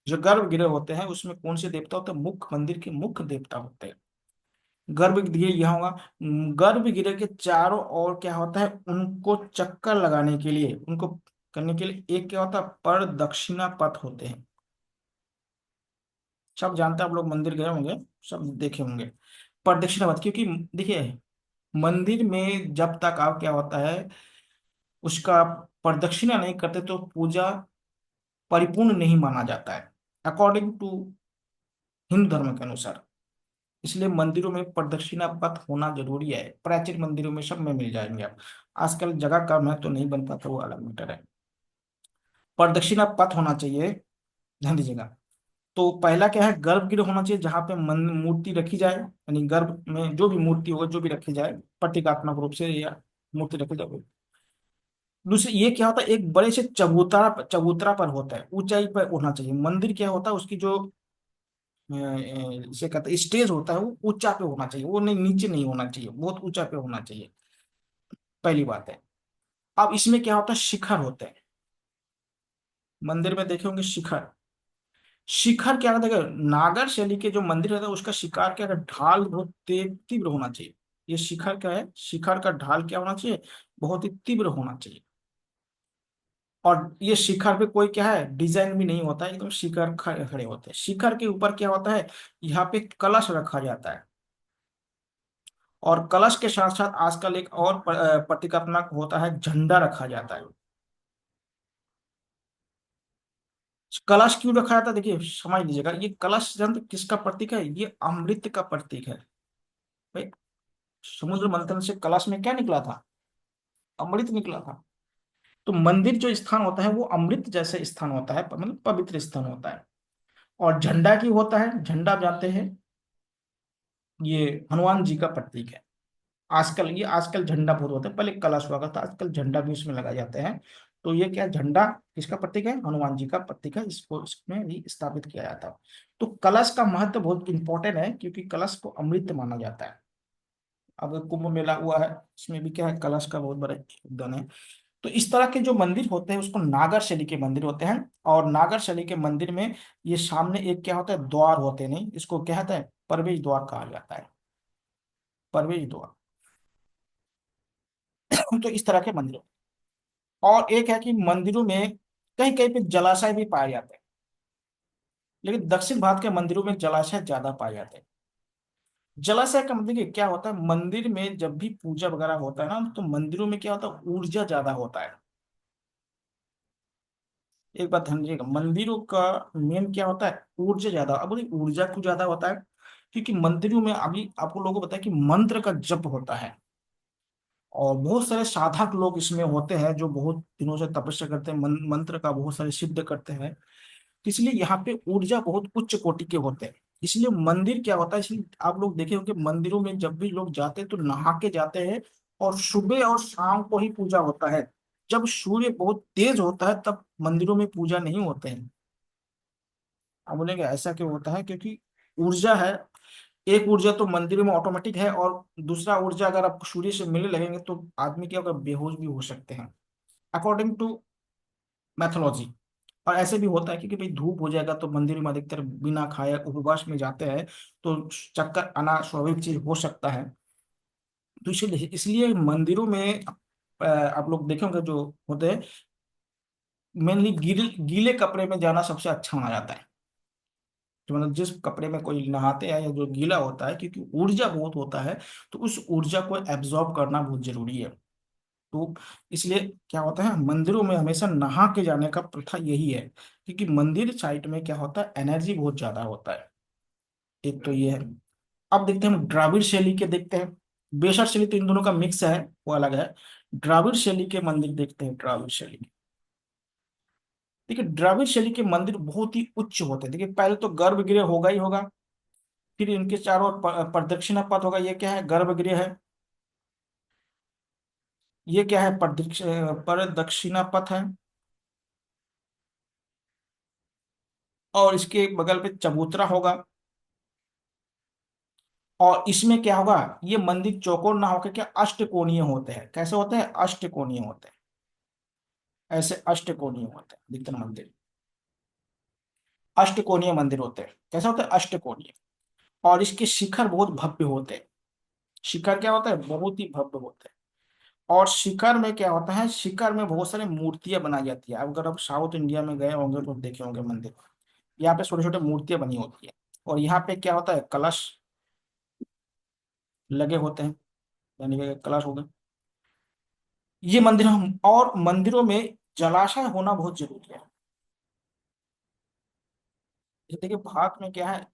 Speaker 1: जो गर्भगृह होते हैं उसमें कौन से देवता होते हैं, मुख्य मंदिर के मुख्य देवता होते हैं। गर्भगृह यह होगा। गर्भगृह के चारों ओर क्या होता है, उनको चक्कर लगाने के लिए, उनको करने के लिए एक क्या होता है, पर दक्षिणा पथ होते हैं। सब जानते हैं, आप लोग मंदिर गए होंगे, सब देखे होंगे प्रदक्षिणा पथ। क्योंकि देखिए मंदिर में जब तक आप क्या होता है, उसका प्रदक्षिणा नहीं करते तो पूजा परिपूर्ण नहीं माना जाता है, अकॉर्डिंग टू हिंदू धर्म के अनुसार। इसलिए मंदिरों में प्रदक्षिणा पथ होना जरूरी है। प्राचीन मंदिरों में सब में मिल जाएंगे आप। आजकल जगह कम है तो नहीं बन पाता, वो अलग मैटर है। प्रदक्षिणा पथ होना चाहिए, ध्यान दीजिएगा। तो पहला क्या है, गर्भगृह होना चाहिए जहां पे मूर्ति रखी जाए, यानी गर्भ में जो भी मूर्ति होगा, जो भी रखी जाए प्रतीकात्मक रूप से या मूर्ति रखी जाए। दूसरी ये क्या होता है, एक बड़े से चबूतरा चबूतरा पर होता है, ऊंचाई पर होना चाहिए। मंदिर क्या होता है, उसकी जो इसे कहते हैं स्टेज होता है, वो ऊंचा पे होना चाहिए, वो नहीं नीचे नहीं होना चाहिए, बहुत ऊंचा पे होना चाहिए। पहली बात है। अब इसमें क्या होता है, शिखर होते हैं। मंदिर में देखे होंगे शिखर। शिखर क्या होता है, नागर शैली के जो मंदिर होता है उसका शिखर क्या है, ढाल बहुत तीव्र होना चाहिए। ये शिखर क्या है, शिखर का ढाल क्या होना चाहिए, बहुत ही तीव्र होना चाहिए। और ये शिखर पे कोई क्या है, डिजाइन भी नहीं होता है, एकदम शिखर खड़े खड़े होते हैं। शिखर के ऊपर क्या होता है, यहाँ पे कलश रखा जाता है। और कलश के साथ साथ आजकल एक और प्रतीकात्मक होता है, झंडा रखा जाता है। कलश क्यों रखा जाता है, देखिए समझ लीजिएगा। ये कलश जंत्र किसका प्रतीक है, ये अमृत का प्रतीक है भाई। समुद्र मंथन से कलश में क्या निकला था, अमृत निकला था। तो मंदिर जो स्थान होता है वो अमृत जैसे स्थान होता है, मतलब पवित्र स्थान होता है। और झंडा क्यों होता है, झंडा आप जानते हैं ये हनुमान जी का प्रतीक है। आजकल झंडा बहुत होता है, पहले कलश हुआ करता था, आजकल झंडा भी उसमें लगाए जाते हैं। तो ये क्या है, झंडा किसका प्रतीक है, हनुमान जी का प्रतीक है, इसको इसमें भी स्थापित किया जाता है। तो कलश का महत्व बहुत इंपॉर्टेंट है, क्योंकि कलश को अमृत माना जाता है। अब कुंभ मेला हुआ है, इसमें भी क्या है, कलश का बहुत बड़ा योगदान है। तो इस तरह के जो मंदिर होते हैं उसको नागर शैली के मंदिर होते हैं। और नागर शैली के मंदिर में ये सामने एक क्या होता है, द्वार होते हैं, नहीं इसको क्या होता है, प्रवेश द्वार कहा जाता है, प्रवेश द्वार। तो इस तरह के मंदिर। और एक है कि मंदिरों में कहीं कहीं पे जलाशय भी पाए जाते हैं, लेकिन दक्षिण भारत के मंदिरों में जलाशय ज्यादा पाए जाते हैं। जलाशय का मतलब कि क्या होता है, मंदिर में जब भी पूजा वगैरह होता है ना, तो मंदिरों में क्या होता है, ऊर्जा ज्यादा होता है। एक बात ध्यान दीजिएगा, मंदिरों का मेन क्या होता है, ऊर्जा ज्यादा। अब बोलिए ऊर्जा क्यों ज्यादा होता है, क्योंकि मंदिरों में अभी आपको लोगों को पता है कि मंत्र का जप होता है। और बहुत सारे साधक लोग इसमें होते हैं जो बहुत दिनों से तपस्या करते हैं, मंत्र का बहुत सारे सिद्ध करते हैं। तो इसलिए यहाँ पे ऊर्जा बहुत उच्च कोटि के होते हैं। इसलिए मंदिर क्या होता है, इसलिए आप लोग देखे होंगे मंदिरों में जब भी लोग जाते हैं तो नहा के जाते हैं। और सुबह और शाम को ही पूजा होता है। जब सूर्य बहुत तेज होता है तब मंदिरों में पूजा नहीं होते हैं। आप बोलेंगे ऐसा क्यों होता है, क्योंकि ऊर्जा है। एक ऊर्जा तो मंदिरों में ऑटोमेटिक है, और दूसरा ऊर्जा अगर आपको सूर्य से मिलने लगेंगे तो आदमी क्या होगा, बेहोश भी हो सकते हैं, अकॉर्डिंग टू मैथोलॉजी। और ऐसे भी होता है क्योंकि भाई धूप हो जाएगा तो मंदिर में अधिकतर बिना खाए उपवास में जाते हैं, तो चक्कर आना स्वाभाविक चीज हो सकता है। तो इसलिए इसलिए मंदिरों में आप लोग देखेंगे जो होते हैं, मेनली गीले गीले कपड़े में जाना सबसे अच्छा माना जाता है। जो मतलब जिस कपड़े में कोई नहाते हैं या जो गीला होता है, क्योंकि ऊर्जा बहुत होता है, तो उस ऊर्जा को एब्जॉर्ब करना बहुत जरूरी है। तो इसलिए क्या होता है, मंदिरों में हमेशा नहा के जाने का प्रथा यही है, क्योंकि मंदिर साइड में क्या होता है, एनर्जी बहुत ज्यादा होता है। एक तो ये है। अब देखते हैं हम द्राविड़ शैली के, देखते हैं। बेशर शैली तो इन दोनों का मिक्स है, वो अलग है। द्राविड़ शैली के मंदिर देखते हैं, द्राविड़ शैली के। देखिए द्राविड़ शैली के मंदिर बहुत ही उच्च होते हैं। देखिए पहले तो गर्भगृह होगा ही होगा, फिर इनके चारों ओर प्रदक्षिणा पथ होगा। ये क्या है, गर्भगृह है। ये क्या है, प्रदक्षिणा पथ है। और इसके बगल पे चबूतरा होगा। और इसमें क्या होगा, ये मंदिर चौकोर ना होकर क्या अष्टकोणीय होते हैं। कैसे होते हैं, अष्टकोणीय होते हैं। ऐसे अष्टकोणीय होते हैं अधिकतर मंदिर, अष्टकोणीय मंदिर होते हैं। कैसे होते हैं, अष्टकोणीय। और इसके शिखर बहुत भव्य होते हैं। शिखर क्या होता है, बहुत ही भव्य होते हैं। और शिखर में क्या होता है, शिखर में बहुत सारी मूर्तियां बनाई जाती है। अगर आप साउथ इंडिया में गए होंगे तो देखे होंगे मंदिर, यहाँ पे छोटे छोटे मूर्तियां बनी होती है। और यहाँ पे क्या होता है, कलश लगे होते हैं, यानी कि कलश हो गए। ये मंदिर हम, और मंदिरों में जलाशय होना बहुत जरूरी है। जैसे देखिए भारत में क्या है,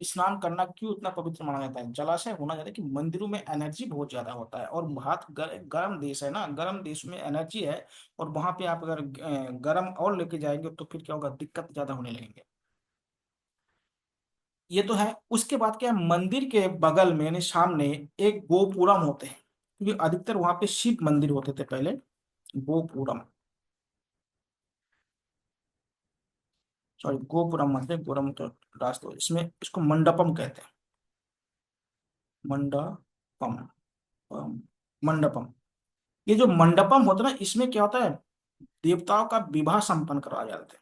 Speaker 1: स्नान करना क्यों इतना पवित्र माना जाता है, जलाशय होना जाता है कि मंदिरों में एनर्जी बहुत ज्यादा होता है। और भारत गर्म देश है ना, गर्म देश में एनर्जी है। और वहां पे आप अगर गर्म और लेके जाएंगे तो फिर क्या होगा, दिक्कत ज्यादा होने लगेंगे। ये तो है। उसके बाद क्या है, मंदिर के बगल में यानी सामने एक गोपुरम होते हैं, क्योंकि अधिकतर वहां पे शिव मंदिर होते थे पहले। गोपुरम, सॉरी गोपुरम मतलब गोरम तो रास्ता, इसमें इसको मंडपम कहते हैं। मंडपम, मंडपम। ये जो मंडपम होता है ना, इसमें क्या होता है, देवताओं का विवाह संपन्न करवाया जाता है।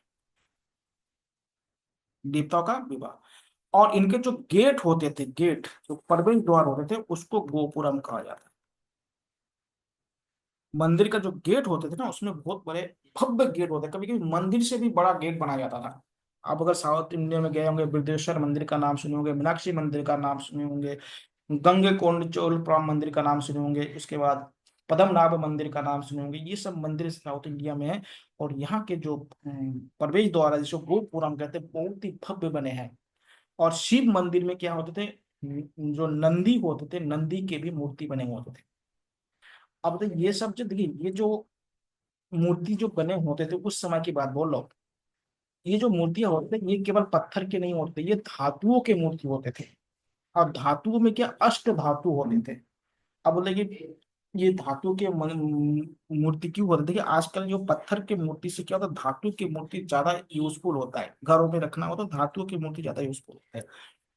Speaker 1: देवताओं का विवाह। और इनके जो गेट होते थे, गेट जो प्रवेश द्वार होते थे, उसको गोपुरम कहा जाता है। मंदिर का जो गेट होते थे ना, उसमें बहुत बड़े भव्य गेट होते, कभी कभी मंदिर से भी बड़ा गेट बनाया जाता था। आप अगर साउथ इंडिया में गए होंगे, बृहदेश्वर मंदिर का नाम सुने होंगे, मीनाक्षी मंदिर का नाम सुने होंगे, गंगे कोंडचोलपुरम मंदिर का नाम सुने होंगे, उसके बाद पद्मनाभ मंदिर का नाम सुने होंगे। ये सब मंदिर साउथ इंडिया में है। और यहाँ के जो प्रवेश द्वार है, जिसको गोपुरम कहते हैं, बहुत ही भव्य बने हैं। और शिव मंदिर में क्या होते थे, जो नंदी होते थे, नंदी के भी मूर्ति बने हुए होते थे। अब तो ये सब जो देखिए, ये जो मूर्ति जो बने होते थे उस समय की बात बोल रहा हूँ। ये जो मूर्तियां होते थे, ये केवल पत्थर के नहीं होते, ये धातुओं के मूर्ति होते थे। और धातुओं में क्या, अष्ट धातु होते थे। अब बोले कि ये धातु के मूर्ति क्यों होते थे, कि आजकल जो पत्थर के मूर्ति से क्या होता है, धातु की मूर्ति ज्यादा यूजफुल होता है, घरों में रखना हो तो धातु की मूर्ति ज्यादा यूजफुल होता है।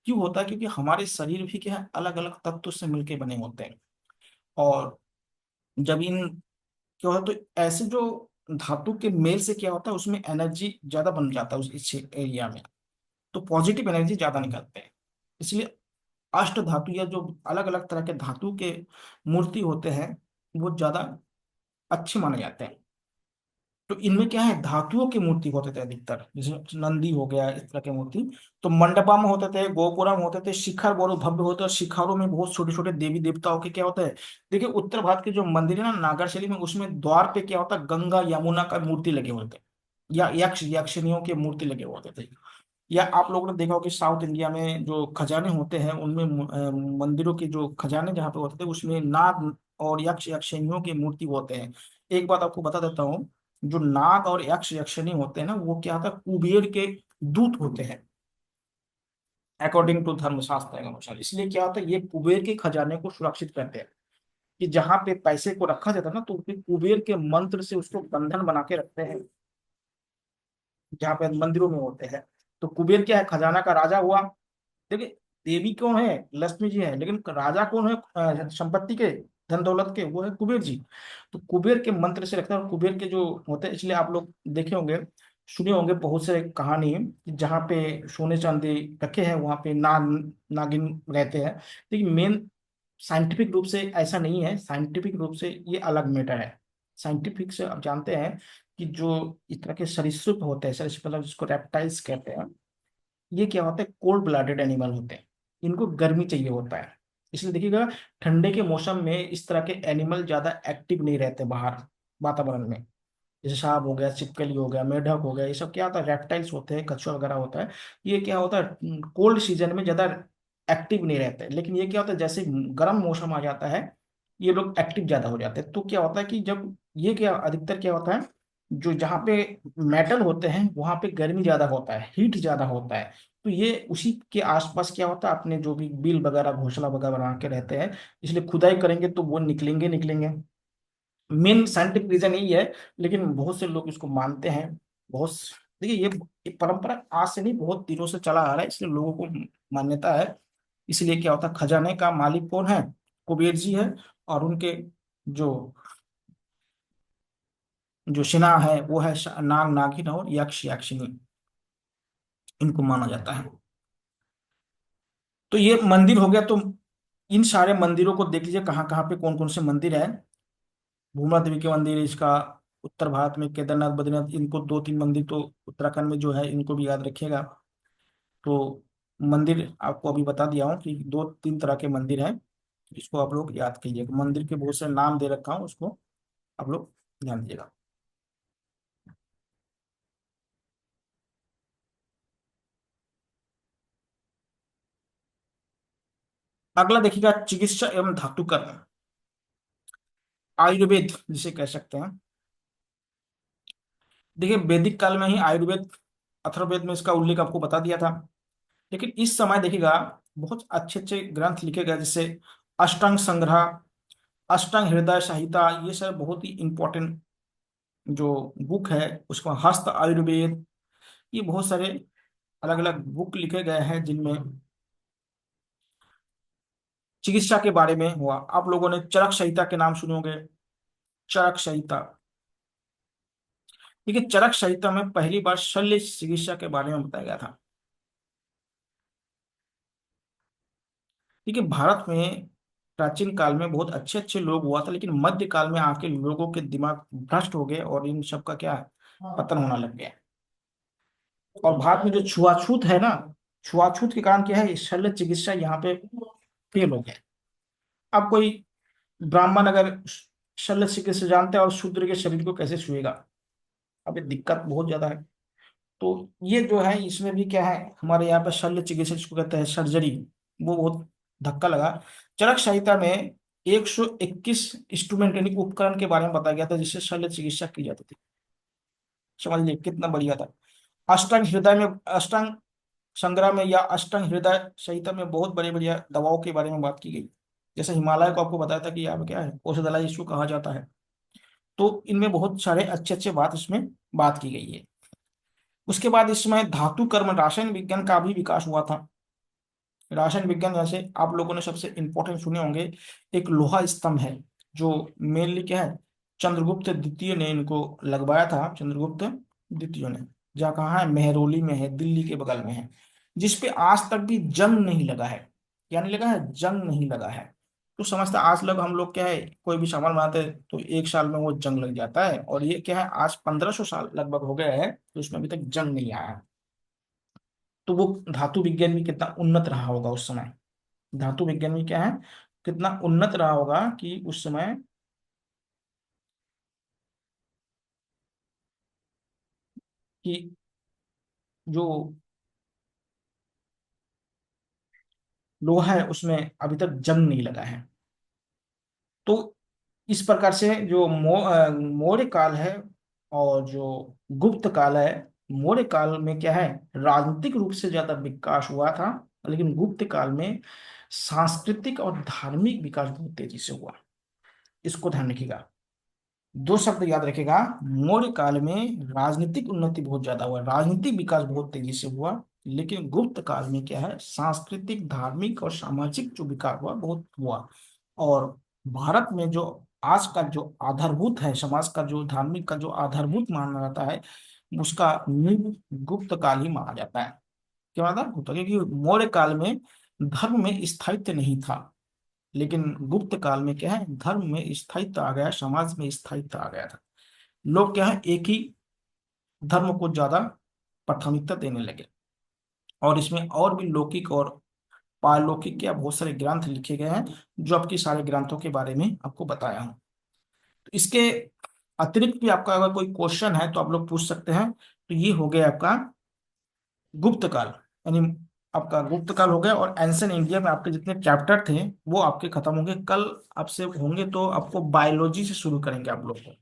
Speaker 1: क्यों होता है, क्योंकि हमारे शरीर भी क्या है, अलग अलग तत्व से मिलके बने होते हैं। और जब इन क्या होता है, तो ऐसे जो धातु के मेल से क्या होता है, उसमें एनर्जी ज्यादा बन जाता है उस एरिया में। तो पॉजिटिव एनर्जी ज्यादा निकलते हैं। इसलिए अष्ट धातु या जो अलग अलग तरह के धातु के मूर्ति होते हैं, वो ज्यादा अच्छे माने जाते हैं। तो इनमें क्या है, धातुओं की मूर्ति होते थे अधिकतर, जैसे नंदी हो गया, इस तरह की मूर्ति। तो मंडपम होते थे, गोपुरम होते थे, शिखर बहुत भव्य होते, और शिखरों में बहुत छोटे छोटे देवी देवताओं के क्या होता है। देखिए उत्तर भारत के जो मंदिर है ना, नागर शैली में, उसमें द्वार पे क्या होता है, गंगा यमुना का मूर्ति लगे होते थे, या यक्ष यक्षिणियों के मूर्ति लगे होते थे। या आप लोगों ने देखा होगा कि साउथ इंडिया में जो खजाने होते हैं, उनमें मंदिरों के जो खजाने जहाँ पे होते थे, उसमें नाग और यक्ष यक्षिणियों की मूर्ति होते हैं। एक बात आपको बता देता हूँ, जो नाग और यक्ष यक्षिणी होते हैं ना, वो क्या होता है, कुबेर के दूत होते हैं, अकॉर्डिंग टू धर्मशास्त्र के अनुसार। इसलिए क्या होता है, ये कुबेर के खजाने को सुरक्षित करते हैं। कि जहाँ पे पैसे को रखा जाता है ना, तो फिर कुबेर के मंत्र से उसको बंधन बना के रखते हैं, जहाँ पे मंदिरों में होते हैं। तो कुबेर क्या है, खजाना का राजा हुआ। देखिए देवी कौन है, लक्ष्मी जी है, लेकिन राजा कौन है, संपत्ति के, धन दौलत के, वो है कुबेर जी। तो कुबेर के मंत्र से रखते हैं, और कुबेर के जो होते हैं, इसलिए आप लोग देखे होंगे, सुने होंगे बहुत से कहानी, जहाँ पे सोने चांदी रखे हैं, वहां पे नागिन रहते हैं। लेकिन मेन साइंटिफिक रूप से ऐसा नहीं है, साइंटिफिक रूप से ये अलग मैटर है। साइंटिफिक से आप जानते हैं कि जो इस तरह के सरीसृप होते हैं, सरीसृप मतलब जिसको रेप्टाइल्स कहते हैं, ये क्या होता है, कोल्ड ब्लडेड एनिमल होते हैं, इनको गर्मी चाहिए होता है। इसलिए देखिएगा ठंडे के मौसम में इस तरह के एनिमल ज्यादा एक्टिव नहीं रहते बाहर वातावरण में। जैसे सांप हो गया, छिपकली हो गया, मेढक हो गया, ये सब क्या होता है, रेप्टाइल्स होते हैं, कछुआ वगैरह होता है। ये क्या होता है, कोल्ड सीजन में ज्यादा एक्टिव नहीं रहते। लेकिन ये क्या होता है, जैसे गर्म मौसम आ जाता है ये लोग एक्टिव ज्यादा हो जाते हैं। तो क्या होता है कि जब ये क्या अधिकतर क्या होता है, जो जहाँ पे मेटल होते हैं वहां पे गर्मी ज्यादा होता है, हीट ज्यादा होता है। तो ये उसी के आसपास क्या होता है, अपने जो भी बिल वगैरह घोंसला वगैरह बना के रहते हैं, इसलिए खुदाई करेंगे तो वो निकलेंगे निकलेंगे। मेन साइंटिफिक रीजन यही है। लेकिन बहुत से लोग इसको मानते हैं। बहुत देखिए ये परंपरा आज से नहीं, बहुत दिनों से चला आ रहा है, इसलिए लोगों को मान्यता है। इसलिए क्या होता है, खजाने का मालिक कौन है, कुबेर जी है। और उनके जो जो सेना है वो है नाग नागिन और यक्ष यक्षिनी, इनको माना जाता है। तो ये मंदिर हो गया। तो इन सारे मंदिरों को देख लीजिए कहाँ कहाँ पे कौन कौन से मंदिर है। भूमा देवी के मंदिर इसका उत्तर भारत में, केदारनाथ बद्रीनाथ, इनको दो तीन मंदिर तो उत्तराखंड में जो है, इनको भी याद रखिएगा। तो मंदिर आपको अभी बता दिया हूँ कि दो तीन तरह के मंदिर हैं, इसको आप लोग याद कीजिएगा। मंदिर के बहुत से नाम दे रखा हूँ, उसको आप लोग ध्यान दीजिएगा। अगला देखिएगा चिकित्सा एवं धातु कर्म, आयुर्वेद जिसे कह सकते हैं। देखिए वैदिक काल में ही आयुर्वेद, अथर्ववेद में इसका उल्लेख आपको बता दिया था। लेकिन इस समय देखिएगा बहुत अच्छे अच्छे ग्रंथ लिखे गए, जैसे अष्टांग संग्रह, अष्टांग हृदय संहिता, ये सब बहुत ही इंपॉर्टेंट जो बुक है। उसका हस्त आयुर्वेद, ये बहुत सारे अलग अलग बुक लिखे गए हैं जिनमें चिकित्सा के बारे में हुआ। आप लोगों ने चरक संहिता के नाम सुने होंगे, चरक संहिता। देखिए चरक संहिता में पहली बार शल्य चिकित्सा के बारे में बताया गया था। देखिए भारत में प्राचीन काल में बहुत अच्छे अच्छे लोग हुआ था, लेकिन मध्य काल में आके लोगों के दिमाग भ्रष्ट हो गए और इन सब का क्या है, पतन होना लग गया। और भारत में जो छुआछूत है ना, छुआछूत के कारण क्या है, शल्य चिकित्सा यहाँ पे फेल हो गया। अब कोई ब्राह्मण अगर शल्य चिकित्सा जानते हैं और शूद्र के शरीर को कैसे छुएगा, अब ये दिक्कत बहुत ज्यादा है। तो ये जो है इसमें भी क्या है, हमारे यहाँ पे शल्य चिकित्सा जिसको कहते हैं सर्जरी, वो बहुत धक्का लगा। चरक संहिता में 121 इंस्ट्रूमेंट यानी कि उपकरण के बारे में बताया गया था जिससे शल्य चिकित्सा की जाती थी। समझ लीजिए कितना बढ़िया था। अष्टांग हृदय में, अष्टांग संग्रह में या अष्टांग हृदय संहिता में बहुत बड़ी बढ़िया दवाओं के बारे में बात की गई। जैसे हिमालय को आपको बताया था कि यहाँ पे क्या है, औषधालय इसको कहा जाता है। तो इनमें बहुत सारे अच्छे अच्छे बात इसमें बात की गई है। उसके बाद इसमें धातु कर्म रासायन विज्ञान का भी विकास हुआ था। रासायन विज्ञान जैसे आप लोगों ने सबसे इंपॉर्टेंट सुने होंगे, एक लोहा स्तंभ है जो मेनली क्या है, चंद्रगुप्त द्वितीय ने इनको लगवाया था, चंद्रगुप्त द्वितीय ने। जहाँ कहाँ है, मेहरौली में है, दिल्ली के बगल में है। जिसपे आज तक भी जंग नहीं लगा है। क्या नहीं लगा है, जंग नहीं लगा है। तो समझते हैं, आज लोग हम लोग क्या है, कोई भी सामान बनाते हैं तो एक साल में वो जंग लग जाता है, और ये क्या है, आज 1500 साल लगभग हो गया है तो उसमें अभी तक जंग नहीं आया है। तो वो धातु विज्ञान भी कितना उन्नत रहा होगा उस समय। धातु विज्ञान में क्या है, कितना उन्नत रहा होगा कि उस समय कि जो लोहा है उसमें अभी तक जंग नहीं लगा है। तो इस प्रकार से जो मौर्य काल है और जो गुप्त काल है, मौर्य काल में क्या है, राजनीतिक रूप से ज्यादा विकास हुआ था। लेकिन गुप्त काल में सांस्कृतिक और धार्मिक विकास बहुत तेजी से हुआ। इसको ध्यान रखिएगा, दो शब्द याद रखेगा। मौर्य काल में राजनीतिक उन्नति बहुत ज्यादा हुआ, राजनीतिक विकास बहुत तेजी से हुआ। लेकिन गुप्त काल में क्या है, सांस्कृतिक धार्मिक और सामाजिक जो विकास हुआ बहुत हुआ। और भारत में जो आज का जो आधारभूत है, समाज का जो धार्मिक का जो आधारभूत माना जाता है, उसका नींव गुप्त काल ही माना जाता है। क्यों माना था? गुप्त, क्योंकि मौर्य काल में धर्म में स्थायित्व नहीं था। लेकिन गुप्त काल में क्या है, धर्म में स्थायित्व आ गया, समाज में स्थायित्व आ गया था। लोग क्या है, एक ही धर्म को ज्यादा प्राथमिकता देने लगे। और इसमें और भी लौकिक और पारलौकिक के बहुत सारे ग्रंथ लिखे गए हैं, जो आपकी सारे ग्रंथों के बारे में आपको बताया हूँ। तो इसके अतिरिक्त भी आपका अगर कोई क्वेश्चन है तो आप लोग पूछ सकते हैं। तो ये हो गया आपका गुप्त काल, यानी आपका गुप्त काल हो गया। और एंशियंट इंडिया में आपके जितने चैप्टर थे वो आपके खत्म होंगे। कल आपसे होंगे तो आपको बायोलॉजी से शुरू करेंगे आप लोग को।